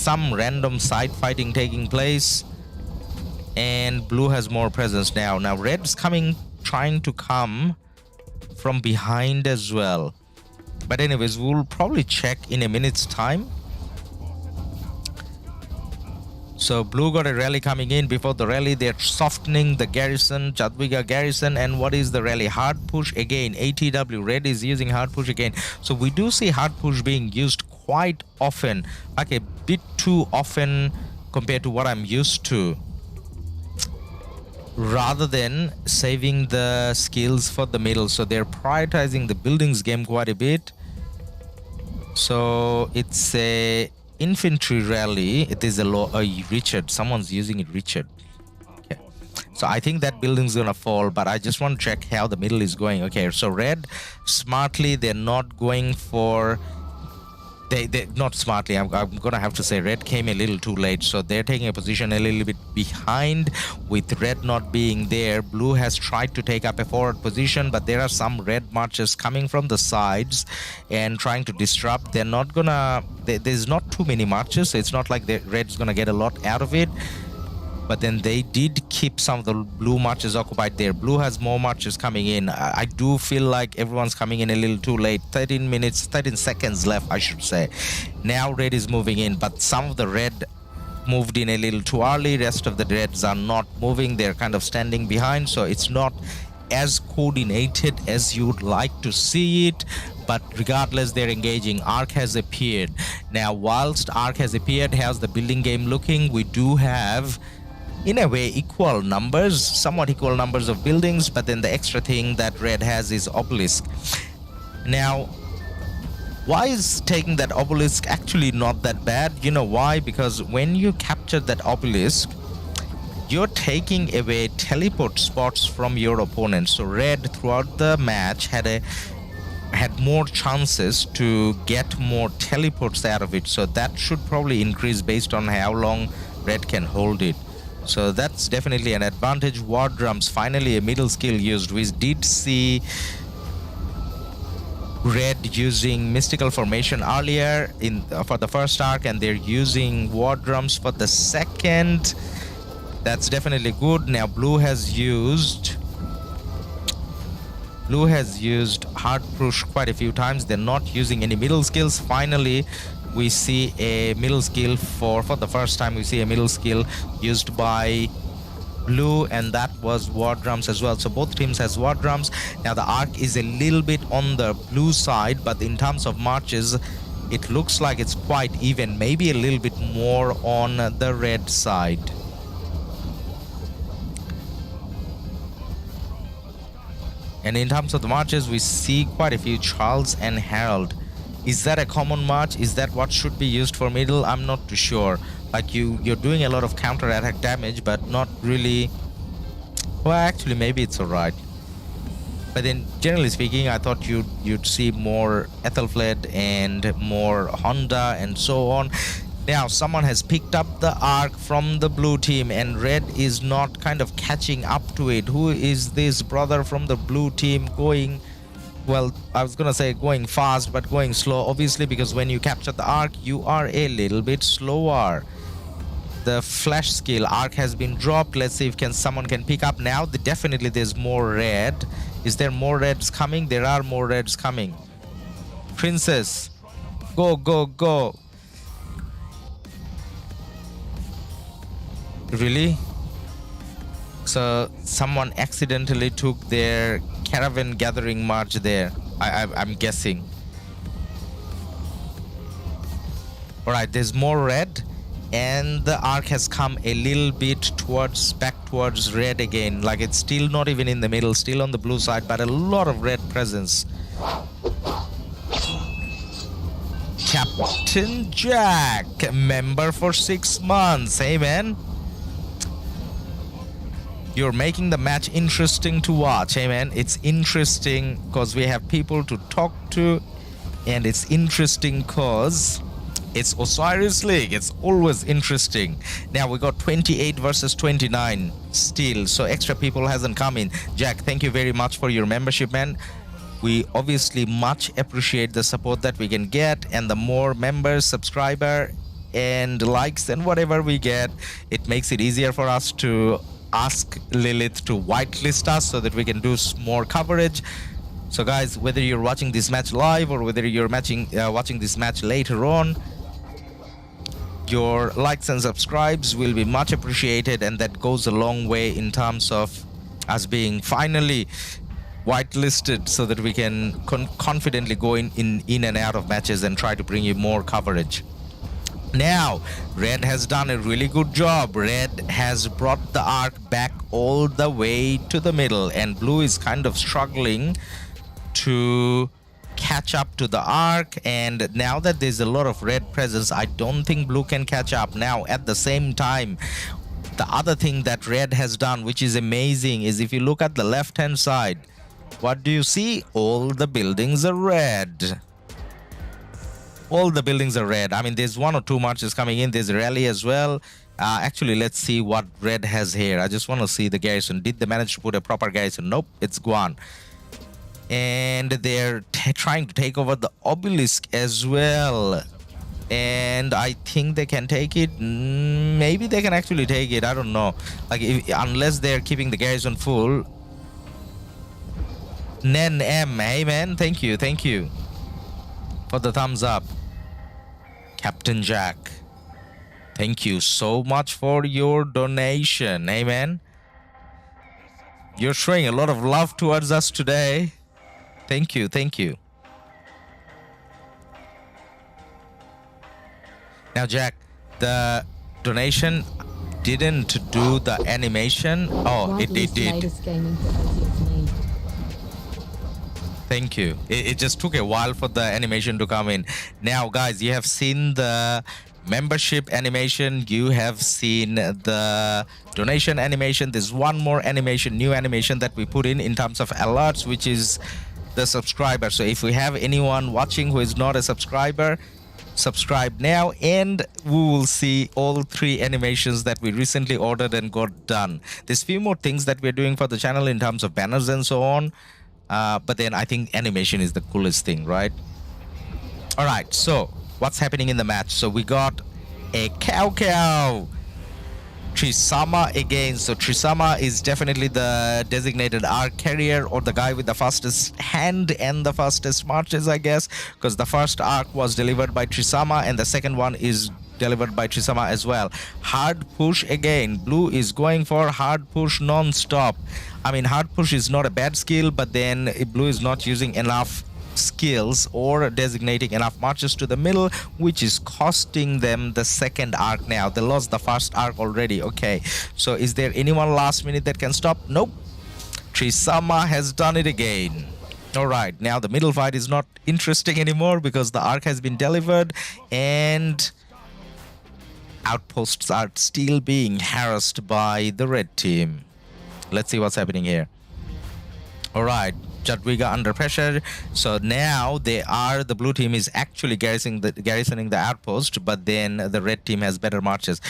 [SPEAKER 1] some random side fighting taking place, and blue has more presence now. Now red's coming, trying to come from behind as well. But anyways, we'll probably check in a minute's time. So blue got a rally coming in. Before the rally, they're softening the garrison, Jadwiga garrison. And what is the rally? Hard push again. ATW, red is using hard push again. So we do see hard push being used quite often, like a bit too often compared to what I'm used to, rather than saving the skills for the middle. So they're prioritizing the buildings game quite a bit. So it's a infantry rally. It is a Richard. Someone's using it, Richard. Okay. So I think that building's gonna fall, but I just want to check how the middle is going. Okay, so red, smartly, they're not going for... They not smartly, I'm gonna have to say red came a little too late, so they're taking a position a little bit behind. With red not being there, blue has tried to take up a forward position, but there are some red marchers coming from the sides and trying to disrupt. They're not gonna... There's not too many marchers, so it's not like the red's gonna get a lot out of it. But then they did keep some of the blue marches occupied there. Blue has more marches coming in. I do feel like everyone's coming in a little too late. 13 seconds left, I should say. Now red is moving in, but some of the red moved in a little too early. Rest of the reds are not moving. They're kind of standing behind, so it's not as coordinated as you'd like to see it. But regardless, they're engaging. Ark has appeared. Now, whilst Ark has appeared, how's the building game looking? We do have, in a way, equal numbers, somewhat equal numbers of buildings, but then the extra thing that red has is obelisk. Now, why is taking that obelisk actually not that bad? You know why? Because when you capture that obelisk, you're taking away teleport spots from your opponent. So red throughout the match had more chances to get more teleports out of it. So that should probably increase based on how long red can hold it. So that's definitely an advantage. War drums, finally a middle skill used. We did see red using mystical formation earlier for the first arc, and they're using war drums for the second. That's definitely good. Now blue has used hard push quite a few times. They're not using any middle skills. Finally, we see a middle skill for the first time. We see a middle skill used by blue, and that was war drums as well. So both teams has war drums. Now the arc is a little bit on the blue side, but in terms of marches, it looks like it's quite even, maybe a little bit more on the red side. And in terms of the marches, we see quite a few Charles and Harold. Is that a common march? Is that what should be used for middle? I'm not too sure. Like you're doing a lot of counter attack damage, but not really. Well, actually, maybe it's alright. But then, generally speaking, I thought you'd see more Ethelfled and more Honda and so on. Now, someone has picked up the arc from the blue team, and red is not kind of catching up to it. Who is this brother from the blue team going? Well, I was gonna say going fast, but going slow, obviously, because when you capture the arc, you are a little bit slower. The flash skill arc has been dropped. Let's see if someone can pick up now. Definitely there's more red. Is there more reds coming? There are more reds coming. Princess, go, go, go. Really? So someone accidentally took their caravan gathering march there. I'm guessing. Alright, there's more red, and the arc has come a little bit back towards red again. Like it's still not even in the middle, still on the blue side, but a lot of red presence. Captain Jack, member for 6 months. Hey man, you're making the match interesting to watch. Hey man, it's interesting because we have people to talk to, and it's interesting because it's Osiris League. It's always interesting. Now we got 28 versus 29 still, so extra people hasn't come in. Jack, thank you very much for your membership, man. We obviously much appreciate the support that we can get, and the more members, subscriber, and likes and whatever we get, it makes it easier for us to ask Lilith to whitelist us so that we can do more coverage. So guys, whether you're watching this match live or whether you're watching this match later on, your likes and subscribes will be much appreciated, and that goes a long way in terms of us being finally whitelisted so that we can confidently go in and out of matches and try to bring you more coverage. Now, Red has done a really good job. Red has brought the Ark back all the way to the middle, and Blue is kind of struggling to catch up to the Ark. And now that there's a lot of Red presence, I don't think Blue can catch up. Now, at the same time, the other thing that Red has done, which is amazing, is if you look at the left-hand side, what do you see? All the buildings are red. All the buildings are red. I mean, there's 1 or 2 marches coming in. There's a rally as well. Actually, let's see what Red has here. I just want to see the garrison. Did they manage to put a proper garrison? Nope, it's gone. And they're trying to take over the obelisk as well. And I think they can take it. Maybe they can actually take it. I don't know. Like, unless they're keeping the garrison full. Nen M, hey man, thank you for the thumbs up. Captain Jack, thank you so much for your donation. Hey man, you're showing a lot of love towards us today. Thank you. Now Jack, the donation didn't do the animation. Oh, it did. Thank you. It just took a while for the animation to come in. Now guys, you have seen the membership animation, you have seen the donation animation. There's one more animation, new animation that we put in terms of alerts, which is the subscriber. So if we have anyone watching who is not a subscriber, subscribe now, and we will see all 3 animations that we recently ordered and got done. There's few more things that we're doing for the channel in terms of banners and so on. But then I think animation is the coolest thing, right? All right, so what's happening in the match? So we got a cow Trisama again. So Trisama is definitely the designated Ark carrier, or the guy with the fastest hand and the fastest marches, I guess, because the first Ark was delivered by Trisama and the second one is delivered by Trisama as well. Hard push again. Blue is going for hard push non-stop. I mean, hard push is not a bad skill, but then Blue is not using enough skills or designating enough marches to the middle, which is costing them the second Ark now. They lost the first Ark already. Okay, so is there anyone last minute that can stop? Nope. Trisama has done it again. All right, now the middle fight is not interesting anymore because the Ark has been delivered and outposts are still being harassed by the red team. Let's see what's happening here. All right, Jadwiga under pressure. So now the blue team is actually garrisoning the outpost, but then the red team has better marches.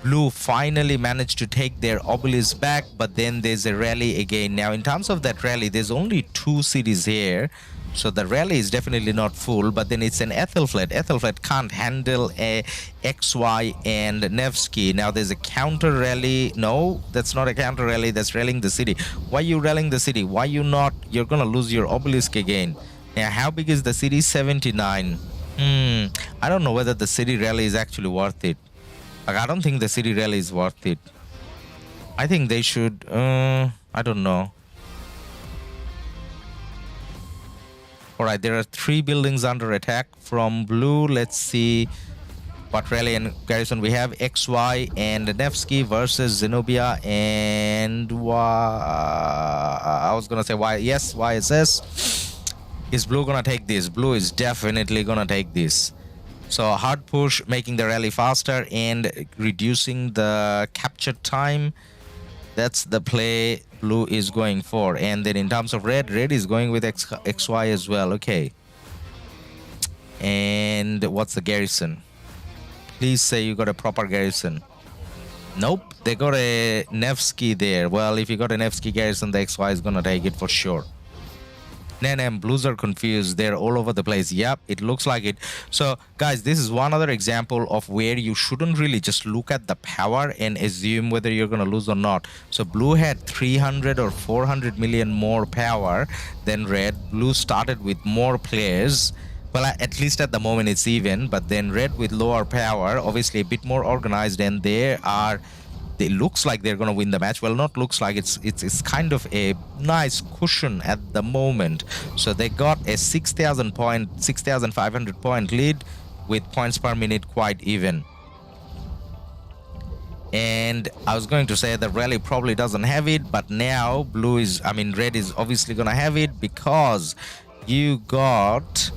[SPEAKER 1] Blue finally managed to take their obelisk back, but then there's a rally again. Now in terms of that rally, there's only 2 cities here. So the rally is definitely not full, but then it's an Ethelflaed. Ethelflaed can't handle a XY and Nevsky. Now there's a counter rally. No, that's not a counter rally. That's rallying the city. Why are you rallying the city? Why you not? You're gonna lose your obelisk again. Now how big is the city? 79. I don't know whether the city rally is actually worth it. Like, I don't think the city rally is worth it. I think they should. I don't know. Alright, there are 3 buildings under attack from blue. Let's see what rally and garrison we have. XY and Nevsky versus Zenobia and I was gonna say Y. Yes, YSS. Is blue gonna take this? Blue is definitely gonna take this. So hard push, making the rally faster and reducing the capture time. That's the play blue is going for. And then in terms of red is going with XY as well. Okay. And what's the garrison? Please say you got a proper garrison. Nope, they got a Nevsky there. Well, if you got a Nevsky garrison, the XY is gonna take it for sure. And blues are confused. They're all over the place. Yep, it looks like it. So, guys, this is one other example of where you shouldn't really just look at the power and assume whether you're gonna lose or not. So, blue had 300 or 400 million more power than red. Blue started with more players. Well, at least at the moment it's even, but then red with lower power, obviously a bit more organized, and it looks like they're going to win the match. Well, not looks like, it's kind of a nice cushion at the moment. So they got a 6,500 point lead with points per minute quite even. And I was going to say the rally probably doesn't have it, but now red is obviously going to have it because you got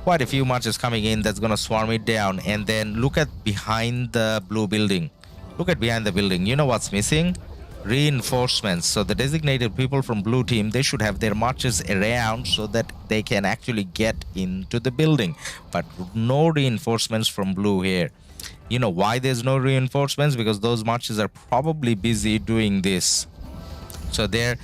[SPEAKER 1] quite a few marches coming in that's gonna swarm it down. And then look at behind the blue building. Look at behind the building. You know what's missing? Reinforcements. So the designated people from blue team, they should have their marches around so that they can actually get into the building. But no reinforcements from blue here. You know why there's no reinforcements? Because those marches are probably busy doing this. So they're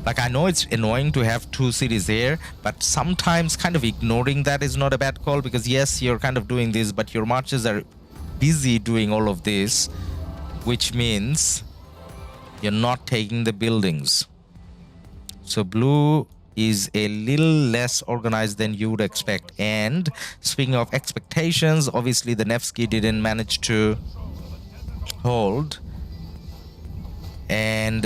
[SPEAKER 1] like, I know it's annoying to have two cities here, but sometimes kind of ignoring that is not a bad call, because yes, you're kind of doing this, but your marches are busy doing all of this, which means you're not taking the buildings. So blue is a little less organized than you would expect. And speaking of expectations, obviously the Nevsky didn't manage to hold, and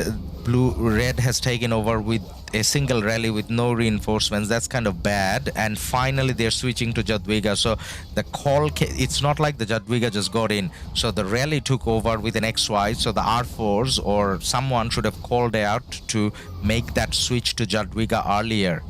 [SPEAKER 1] red has taken over with a single rally with no reinforcements. That's kind of bad. And finally they're switching to Jadwiga. So the call, it's not like the Jadwiga just got in. So the rally took over with an XY. So the R4s or someone should have called out to make that switch to Jadwiga earlier.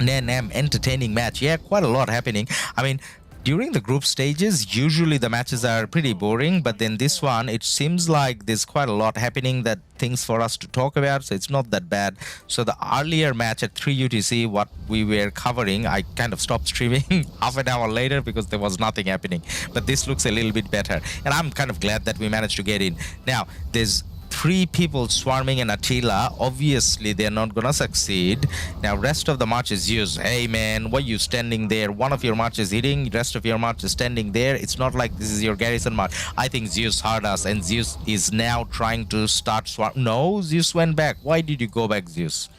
[SPEAKER 1] Entertaining match. Yeah, quite a lot happening. I mean, during the group stages, usually the matches are pretty boring, but then this one, it seems like there's quite a lot happening, that things for us to talk about, so it's not that bad. So the earlier match at 3 UTC, what we were covering, I kind of stopped streaming half an hour later because there was nothing happening. But this looks a little bit better, and I'm kind of glad that we managed to get in. Now, there's 3 people swarming in Attila. Obviously they're not gonna succeed. Now rest of the march is Zeus. Hey man, why you standing there? One of your march is hitting, rest of your march is standing there. It's not like this is your garrison march. I think Zeus heard us, and Zeus is now trying to start swarm. No, Zeus went back. Why did you go back, Zeus?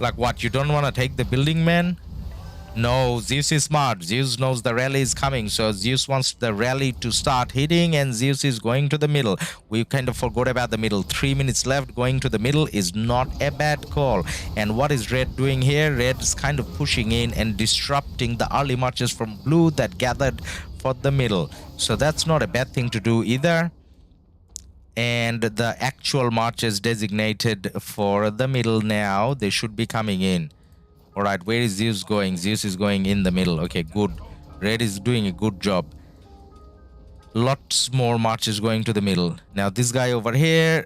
[SPEAKER 1] Like what, you don't want to take the building, man? No, Zeus is smart. Zeus knows the rally is coming, so Zeus wants the rally to start hitting, and Zeus is going to the middle. We kind of forgot about the middle. 3 minutes left. Going to the middle is not a bad call. And what is red doing here? Red is kind of pushing in and disrupting the early marches from blue that gathered for the middle. So that's not a bad thing to do either. And the actual marches designated for the middle now, they should be coming in. All right, where is Zeus going? Zeus is going in the middle. Okay, good. Red is doing a good job. Lots more marches going to the middle. Now, this guy over here,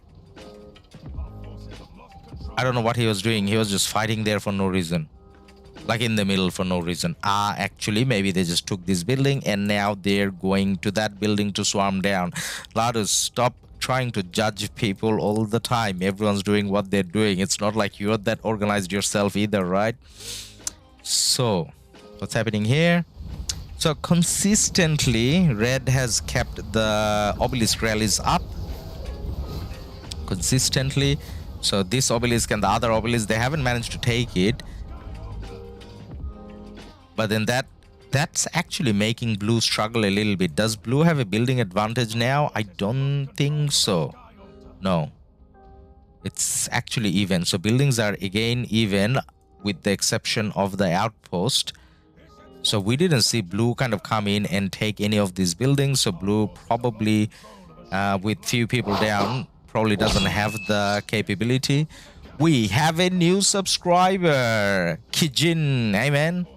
[SPEAKER 1] I don't know what he was doing. He was just fighting there for no reason. Like in the middle for no reason. Actually, maybe they just took this building and now they're going to that building to swarm down. Ladus, stop trying to judge people all the time. Everyone's doing what they're doing. It's not like you're that organized yourself either, right? So what's happening here? So consistently red has kept the obelisk rallies up consistently. So this obelisk and the other obelisk, they haven't managed to take it, but then that's actually making blue struggle a little bit. Does blue have a building advantage now? I don't think so. No. It's actually even. So buildings are again even with the exception of the outpost. So we didn't see blue kind of come in and take any of these buildings. So blue probably with few people down probably doesn't have the capability. We have a new subscriber. Kijin. Hey man.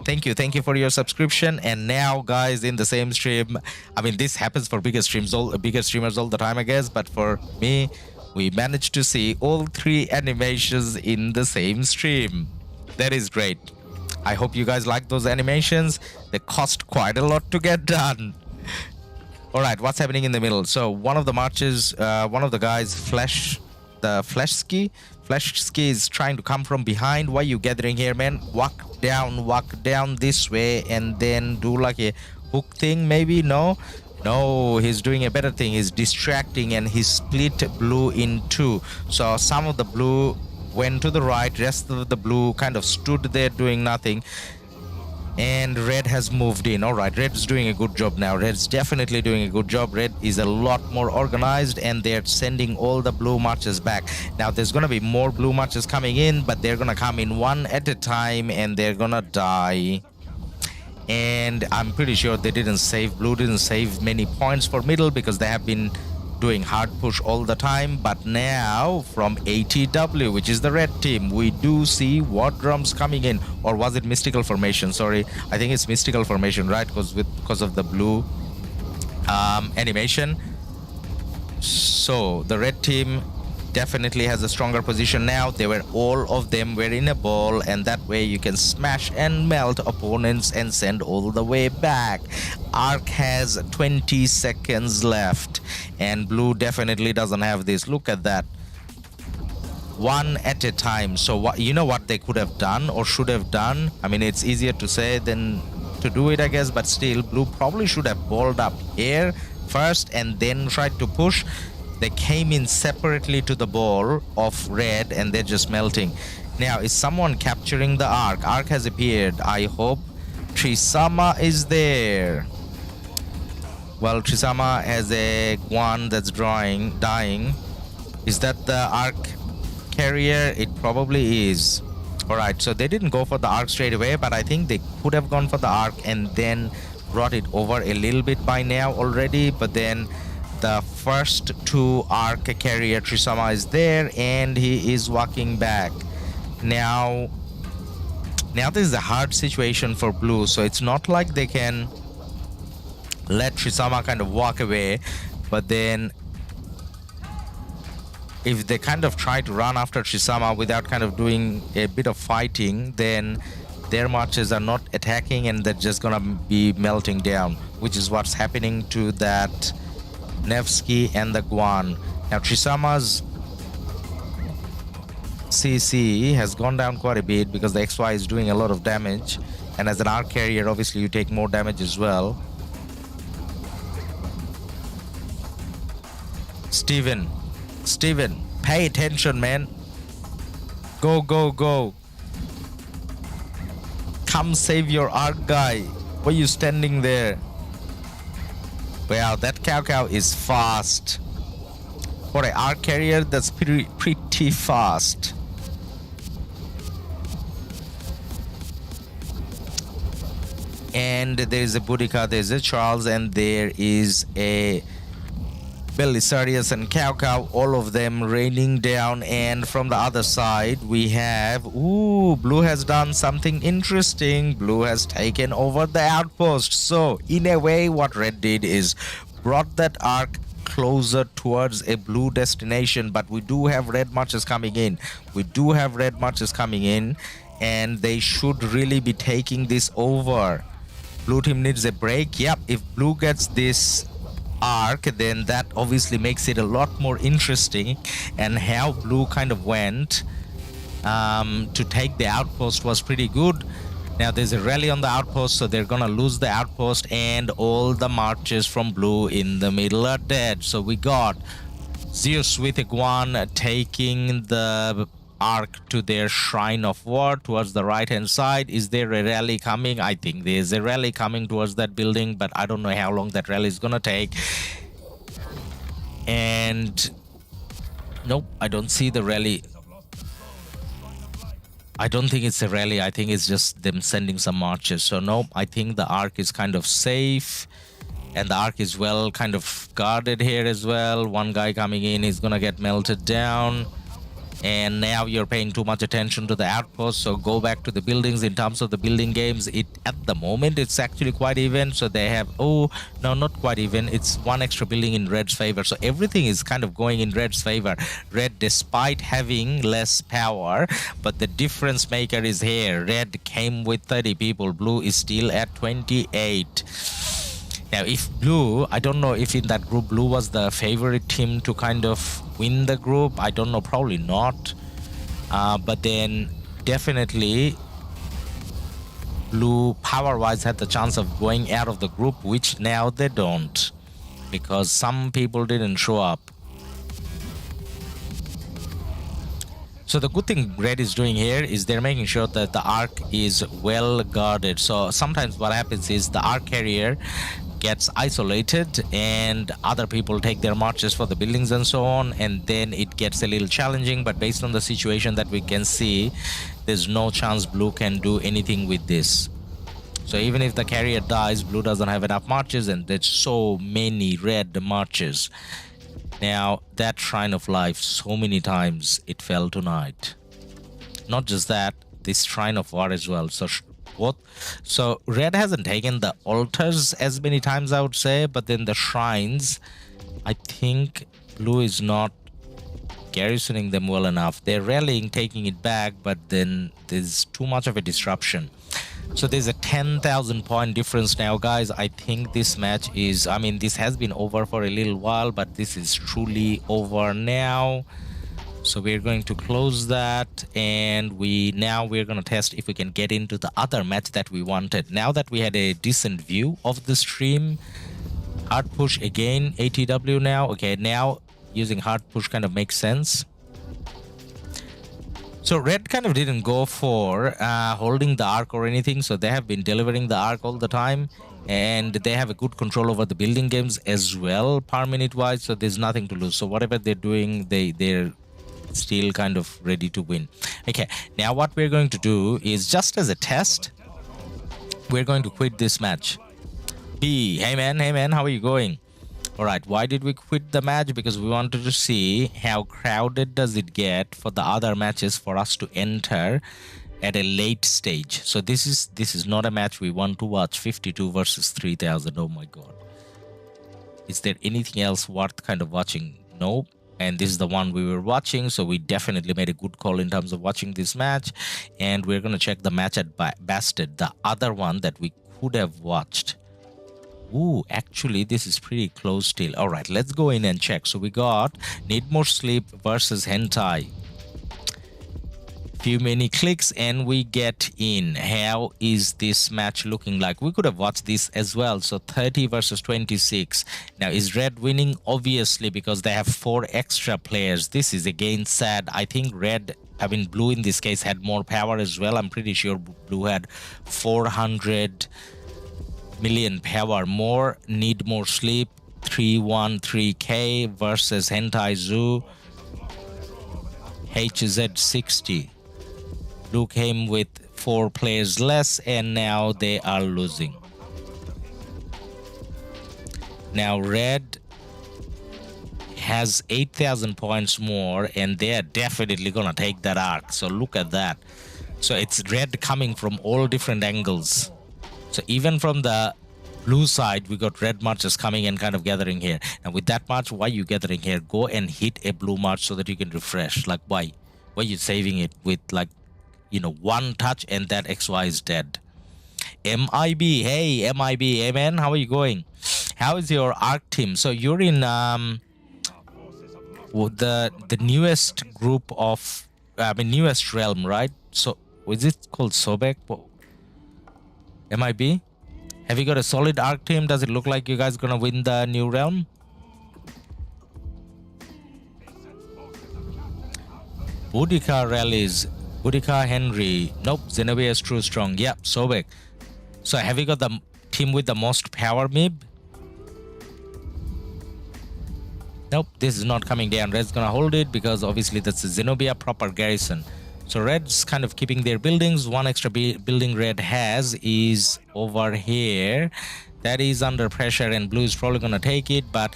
[SPEAKER 1] Thank you for your subscription. And now, guys, in the same stream, I mean, this happens for bigger streamers all the time, I guess. But for me, we managed to see all 3 animations in the same stream. That is great. I hope you guys like those animations. They cost quite a lot to get done. All right, what's happening in the middle? So one of the marches, one of the guys, Fleshski is trying to come from behind. Why are you gathering here, man? Walk down this way and then do like a hook thing, maybe? No, he's doing a better thing. He's distracting and he split blue in 2. So some of the blue went to the right, rest of the blue kind of stood there doing nothing. And red has moved in. All right, red's doing a good job now. Red's definitely doing a good job. Red is a lot more organized and they're sending all the blue marches back. Now there's going to be more blue marches coming in, but they're going to come in one at a time and they're going to die. And I'm pretty sure they didn't save, blue didn't save many points for middle because they have been doing hard push all the time. But now from ATW, which is the red team, we do see war drums coming in. Or was it mystical formation? Sorry, I think it's mystical formation, right? Because of the blue animation. So the red team definitely has a stronger position now. All of them were in a ball, and that way you can smash and melt opponents and send all the way back. Ark has 20 seconds left and blue definitely doesn't have this. Look at that, one at a time. So what, you know what they could have done or should have done? I mean, it's easier to say than to do it, I guess, but still blue probably should have balled up here first and then tried to push. They came in separately to the ball of red and they're just melting. Now, is someone capturing the Ark? Ark has appeared. I hope Trisama is there. Well, Trisama has a Guan that's dying. Is that the Ark carrier? It probably is. Alright, so they didn't go for the Ark straight away, but I think they could have gone for the Ark and then brought it over a little bit by now already. But then the first 2 Ark carrier Trisama is there and he is walking back. Now this is a hard situation for blue, so it's not like they can let Trisama kind of walk away, but then if they kind of try to run after Trisama without kind of doing a bit of fighting, then their marches are not attacking and they're just gonna be melting down, which is what's happening to that Nevsky and the Guan. Now Trisama's CC has gone down quite a bit because the XY is doing a lot of damage, and as an Ark carrier obviously you take more damage as well. Steven, pay attention, man. Go. Come save your Ark guy. Why are you standing there? Wow, that KvK is fast. For an Ark carrier, that's pretty fast. And there is a Boudica, there's a Charles, and there is a Belisarius and KvK, all of them raining down. And from the other side we have, blue has done something interesting. Blue has taken over the outpost. So in a way what red did is brought that Ark closer towards a blue destination. But we do have red marches coming in. And they should really be taking this over. Blue team needs a break. Yep, if blue gets this Ark, then that obviously makes it a lot more interesting. And how blue kind of went to take the outpost was pretty good. Now there's a rally on the outpost, so they're gonna lose the outpost, and all the marches from blue in the middle are dead. So we got Zeus with Iguan taking the Ark to their Shrine of War towards the right hand side. Is there a rally coming? I think there's a rally coming towards that building, but I don't know how long that rally is gonna take. And nope, I don't see the rally. I don't think it's a rally. I think it's just them sending some marches. So nope, I think the Ark is kind of safe, and the Ark is well kind of guarded here as well. One guy coming in is gonna get melted down. and now you're paying too much attention to the outpost, so go back to the buildings. In terms of the building games, it at the moment it's actually quite even. So they have, oh no, not quite even, it's one extra building in red's favor, so everything is kind of going in red's favor. Red, despite having less power, but the difference maker is here. Red came with 30 people, blue is still at 28. Now, if blue, I don't know if in that group blue was the favorite team to kind of win the group. I don't know, probably not. But then definitely blue power-wise had the chance of going out of the group, which now they don't, because some people didn't show up. So the good thing red is doing here is they're making sure that the Ark is well guarded. So sometimes what happens is the Ark carrier gets isolated and other people take their marches for the buildings and so on, and then it gets a little challenging. But based on the situation that we can see, there's no chance blue can do anything with this. So even if the carrier dies, blue doesn't have enough marches, and there's so many red marches. Now that Shrine of Life, so many times it fell tonight. Not just that, this Shrine of War as well. So red hasn't taken the altars as many times, I would say, but then the shrines, I think blue is not garrisoning them well enough. They're rallying, taking it back, but then there's too much of a disruption. So there's a 10,000 point difference now, guys. I think this match is, I mean, this has been over for a little while, but this is truly over now. So we're going to close that, and we're going to test if we can get into the other match that we wanted. Now that we had a decent view of the stream, hard push again, ATW now. Okay, now using hard push kind of makes sense. So red kind of didn't go for holding the Ark or anything, so they have been delivering the Ark all the time, and they have a good control over the building games as well, per minute wise, so there's nothing to lose. So whatever they're doing, they're still kind of ready to win. Okay, now what we're going to do is, just as a test, we're going to quit this match. Hey man, how are you going? All right, why did we quit the match? Because we wanted to see how crowded does it get for the other matches for us to enter at a late stage. So this is not a match we want to watch. 52 versus 3000. Oh my god, is there anything else worth kind of watching? Nope. And this is the one we were watching, so we definitely made a good call in terms of watching this match. And we're going to check the match at Bastard, the other one that we could have watched. Ooh, actually this is pretty close still. All right, let's go in and check. So we got Need More Sleep versus Hentai. Few many clicks and we get in. How is this match looking like? We could have watched this as well. So 30 versus 26. Now is red winning? Obviously, because they have 4 extra players. This is again sad. I think blue in this case had more power as well. I'm pretty sure blue had 400 million power more. Need More Sleep 313k versus Hentai Zoo HZ60. Blue came with 4 players less, and now they are losing. Now red has 8,000 points more, and they are definitely gonna take that Ark. So look at that. So it's red coming from all different angles. So even from the blue side, we got red marches coming and kind of gathering here. And with that march, why are you gathering here? Go and hit a blue march so that you can refresh. Like why are you saving it with, like, you know, one touch and that XY is dead? MIB, hey MIB, hey man, how are you going? How is your Ark team? So you're in the newest group of newest realm, right? So is it called Sobek? MIB, have you got a solid Ark team? Does it look like you guys gonna win the new realm? Boudica rallies. Boudica Henry. Nope. Zenobia is true strong. Yep. Sobek. So have you got the team with the most power, Mib? Nope. This is not coming down. Red's gonna hold it because obviously that's a Zenobia proper garrison. So red's kind of keeping their buildings. One extra building red has is over here. That is under pressure, and blue is probably gonna take it. But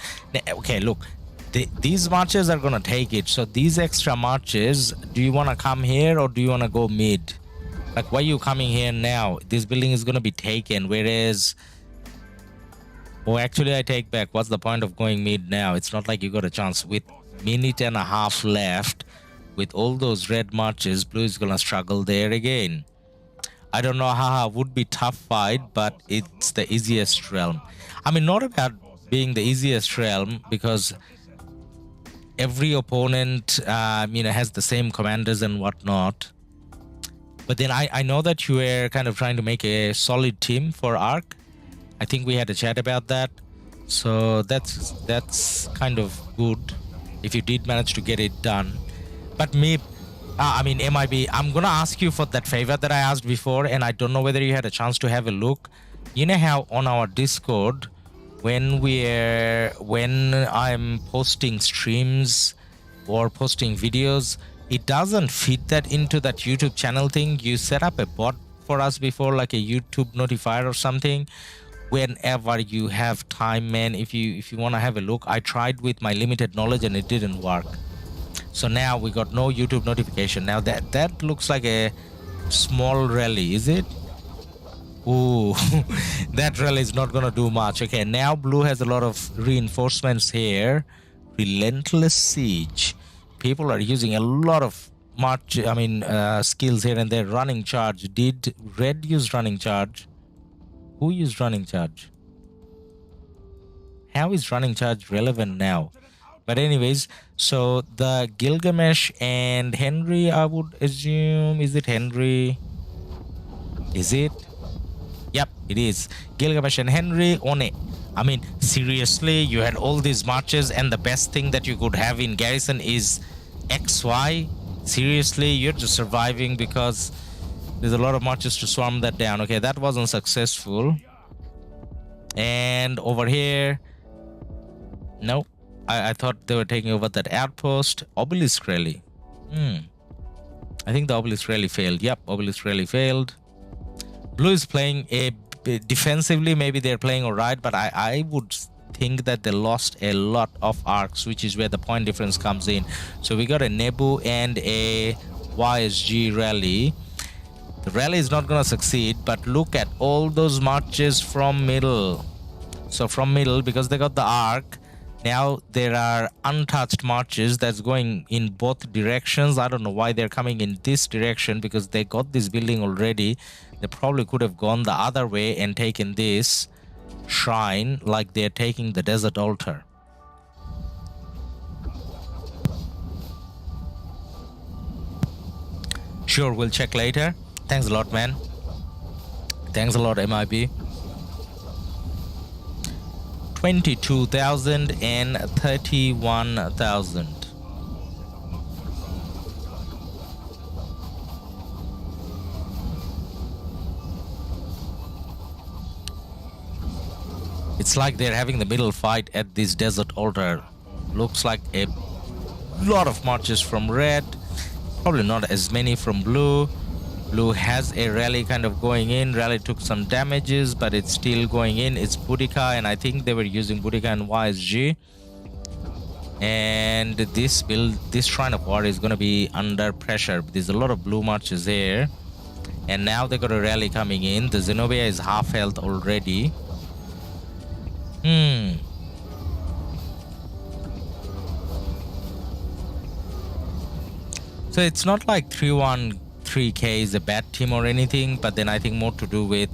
[SPEAKER 1] okay, look. these marches are gonna take it. So these extra marches, do you want to come here or do you want to go mid? Like, why are you coming here now? This building is gonna be taken, whereas... Oh, actually, I take back. What's the point of going mid now? It's not like you got a chance. With minute and a half left, with all those red marches, blue is gonna struggle there again. I don't know how it would be tough fight, but it's the easiest realm. I mean, not about being the easiest realm, because every opponent, has the same commanders and whatnot. But then I know that you were kind of trying to make a solid team for Ark. I think we had a chat about that. So that's kind of good if you did manage to get it done. But MIB, I'm gonna ask you for that favor that I asked before, and I don't know whether you had a chance to have a look. You know how on our Discord, when I'm posting streams or posting videos, it doesn't fit that into that YouTube channel thing. You set up a bot for us before, like a YouTube notifier or something. Whenever you have time, man, if you want to have a look, I tried with my limited knowledge and it didn't work. So now we got no YouTube notification. Now that looks like a small rally, is it? Ooh, that rally is not gonna do much. Okay, now blue has a lot of reinforcements here. Relentless siege. People are using a lot of skills here and there. Running charge. Did red use running charge? Who used running charge? How is running charge relevant now? But anyways, so the Gilgamesh and Henry, I would assume, is it Henry? Is it? Yep, it is. Gilgamesh and Henry on it. I mean, seriously, you had all these marches and the best thing that you could have in garrison is XY. Seriously, you're just surviving because there's a lot of marches to swarm that down. Okay, that wasn't successful. And over here, no, I thought they were taking over that outpost. Obelisk rally. I think the obelisk rally failed. Yep, obelisk rally failed. Blue is playing defensively. Maybe they're playing all right, but I would think that they lost a lot of arcs, which is where the point difference comes in. So we got a Nebu and a YSG rally. The rally is not going to succeed, but look at all those marches from middle. So from middle, because they got the arc, now there are untouched marches that's going in both directions. I don't know why they're coming in this direction, because they got this building already. They probably could have gone the other way and taken this shrine like they're taking the desert altar. Sure, we'll check later. Thanks a lot, man. Thanks a lot, MIB. 22,000 and 31,000. It's like they're having the middle fight at this desert altar. Looks like a lot of marches from red. Probably not as many from blue. Blue has a rally kind of going in. Rally took some damages, but it's still going in. It's Boudica, and I think they were using Boudica and YSG. And this Shrine of War is going to be under pressure. There's a lot of blue marches here. And now they got a rally coming in. The Zenobia is half health already. So it's not like 313K is a bad team or anything, but then I think more to do with,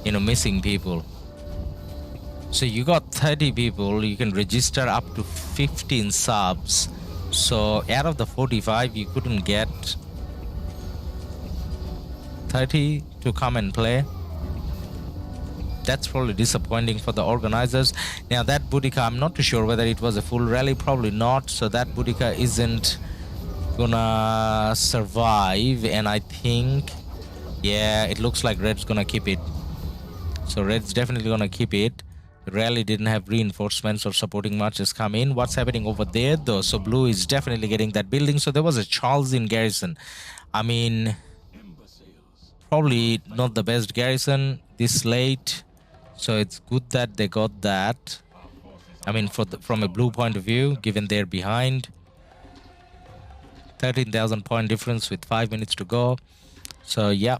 [SPEAKER 1] missing people. So you got 30 people, you can register up to 15 subs. So out of the 45, you couldn't get 30 to come and play. That's probably disappointing for the organizers. Now that Boudica, I'm not too sure whether it was a full rally, probably not. So that Boudica isn't gonna survive, and I think, yeah, it looks like red's gonna keep it. So red's definitely gonna keep it. The rally didn't have reinforcements or supporting marches come in. What's happening over there though? So blue is definitely getting that building. So there was a Charles in garrison. I mean, probably not the best garrison this late, so it's good that they got that. I mean, from a blue point of view, given they're behind. 13,000 point difference with 5 minutes to go. So yeah,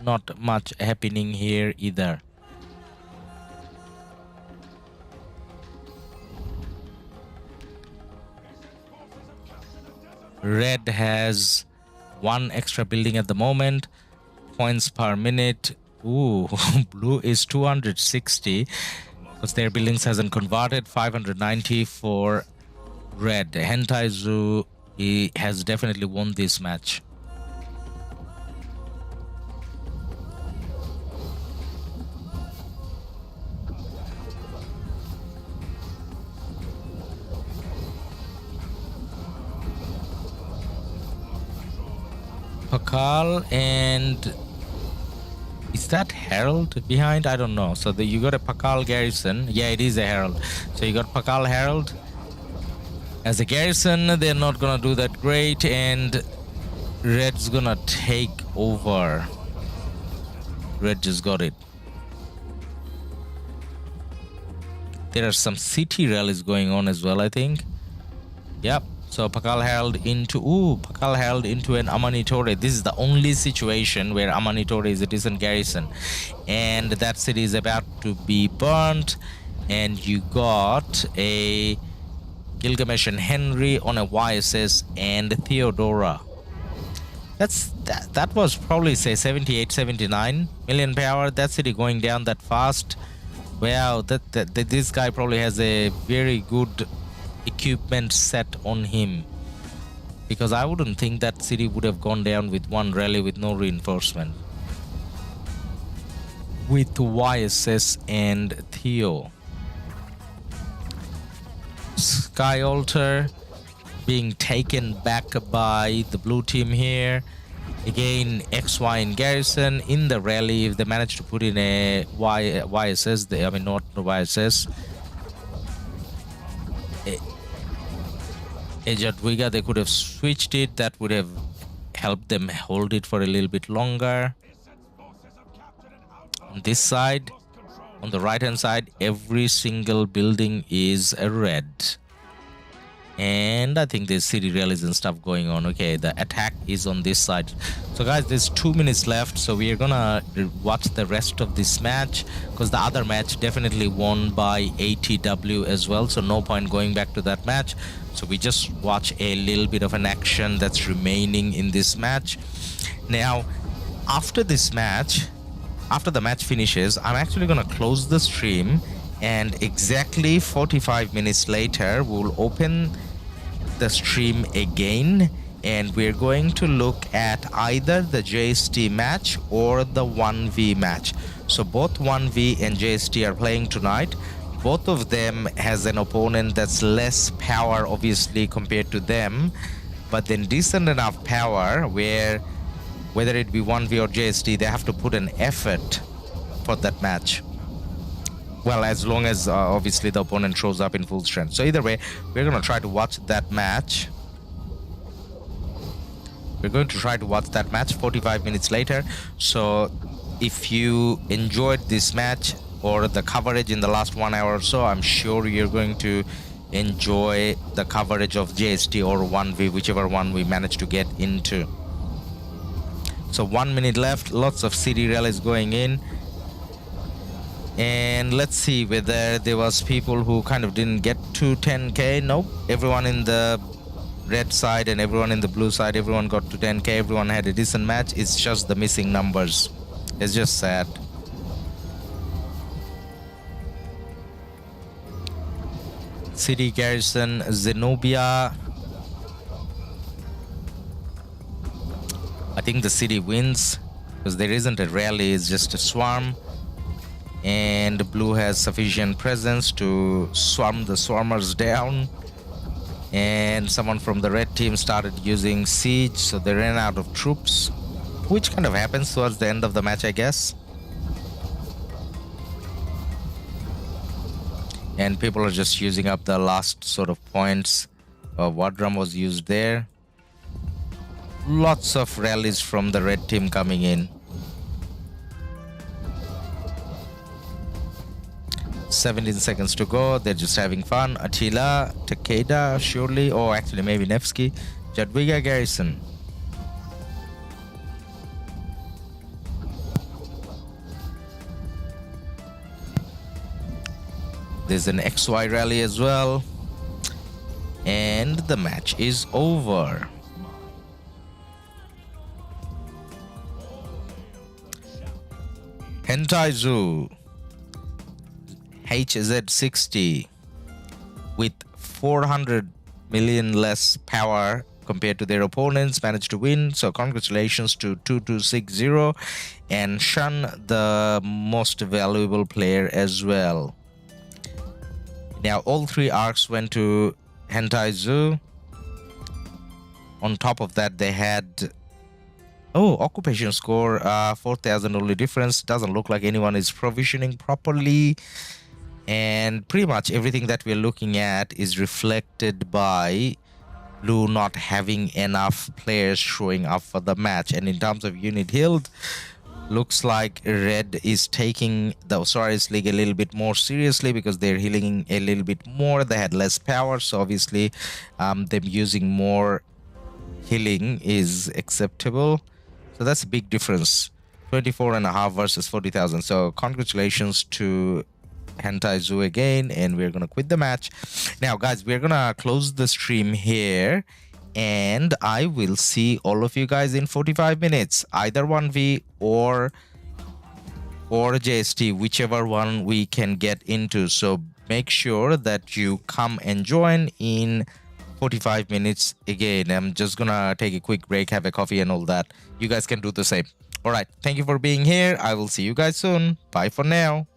[SPEAKER 1] not much happening here either. Red has one extra building at the moment. Points per minute. Ooh, blue is 260 because their buildings hasn't converted. 590 for red. Hentai Zoo, he has definitely won this match. Pakal and is that Herald behind? I don't know. So you got a Pakal garrison. Yeah, it is a Herald. So you got Pakal Herald as a garrison. They're not gonna do that great, and Red's gonna take over. Red just got it. There are some city rallies going on as well, I think. Yep. So Pakal Herald into an Amanitore. This is the only situation where Amanitore is a decent garrison, and that city is about to be burnt. And you got a Gilgamesh and Henry on a YSS and Theodora. That was probably say 78, 79 million power. That city going down that fast. Wow, this guy probably has a very good equipment set on him, because I wouldn't think that city would have gone down with one rally with no reinforcement. With YSS and Theo. Sky Altar being taken back by the blue team here. Again, XY in garrison in the rally. If they manage to put in a YSS, I mean not the YSS, a Jadwiga, they could have switched it. That would have helped them hold it for a little bit longer. On this side, on the right hand side, every single building is a red. And I think there's city rallies and stuff going on. Okay, the attack is on this side. So guys, there's 2 minutes left, so we are gonna watch the rest of this match, because the other match definitely won by ATW as well, so no point going back to that match. So we just watch a little bit of an action that's remaining in this match. Now, after this match, after the match finishes, I'm actually gonna close the stream, and exactly 45 minutes later we'll open the stream again, and we're going to look at either the JST match or the 1v match. So both 1v and JST are playing tonight. Both of them has an opponent that's less power obviously compared to them, but then decent enough power where whether it be 1v or JST, they have to put an effort for that match. Well, as long as obviously the opponent shows up in full strength. So either way, we're going to try to watch that match. We're going to try to watch that match 45 minutes later. So if you enjoyed this match or the coverage in the last 1 hour or so, I'm sure you're going to enjoy the coverage of JST or 1v, whichever one we manage to get into. So 1 minute left, lots of city rallies going in. And let's see whether there was people who kind of didn't get to 10k. Nope, everyone in the red side and everyone in the blue side, everyone got to 10k. Everyone had a decent match. It's just the missing numbers. It's just sad. City garrison Zenobia. I think the city wins because there isn't a rally, it's just a swarm. And blue has sufficient presence to swarm the swarmers down. And someone from the red team started using siege, so they ran out of troops, which kind of happens towards the end of the match, I guess. And people are just using up the last sort of points. Wadram was used there. Lots of rallies from the red team coming in. 17 seconds to go. They're just having fun. Attila, Takeda, surely, or actually maybe Nevsky, Jadwiga, Garrison. There's an XY rally as well. And the match is over. Hentai Zoo, HZ60 with 400 million less power compared to their opponents managed to win. So congratulations to 2260 and Shun, the most valuable player as well. Now all three arcs went to Hentai Zoo. On top of that, they had occupation score 4,000 only difference. Doesn't look like anyone is provisioning properly, and pretty much everything that we're looking at is reflected by Blue not having enough players showing up for the match. And in terms of unit healed, looks like Red is taking the Osiris League a little bit more seriously because they're healing a little bit more. They had less power, so obviously them using more healing is acceptable. So that's a big difference. 24.5 versus 40,000. So congratulations to Hentai Zoo again, and we're gonna quit the match. Now guys, we're gonna close the stream here, and I will see all of you guys in 45 minutes, either 1v or JST, whichever one we can get into. So make sure that you come and join in 45 minutes again. I'm just gonna take a quick break, have a coffee and all that. You guys can do the same. All right, thank you for being here. I will see you guys soon. Bye for now.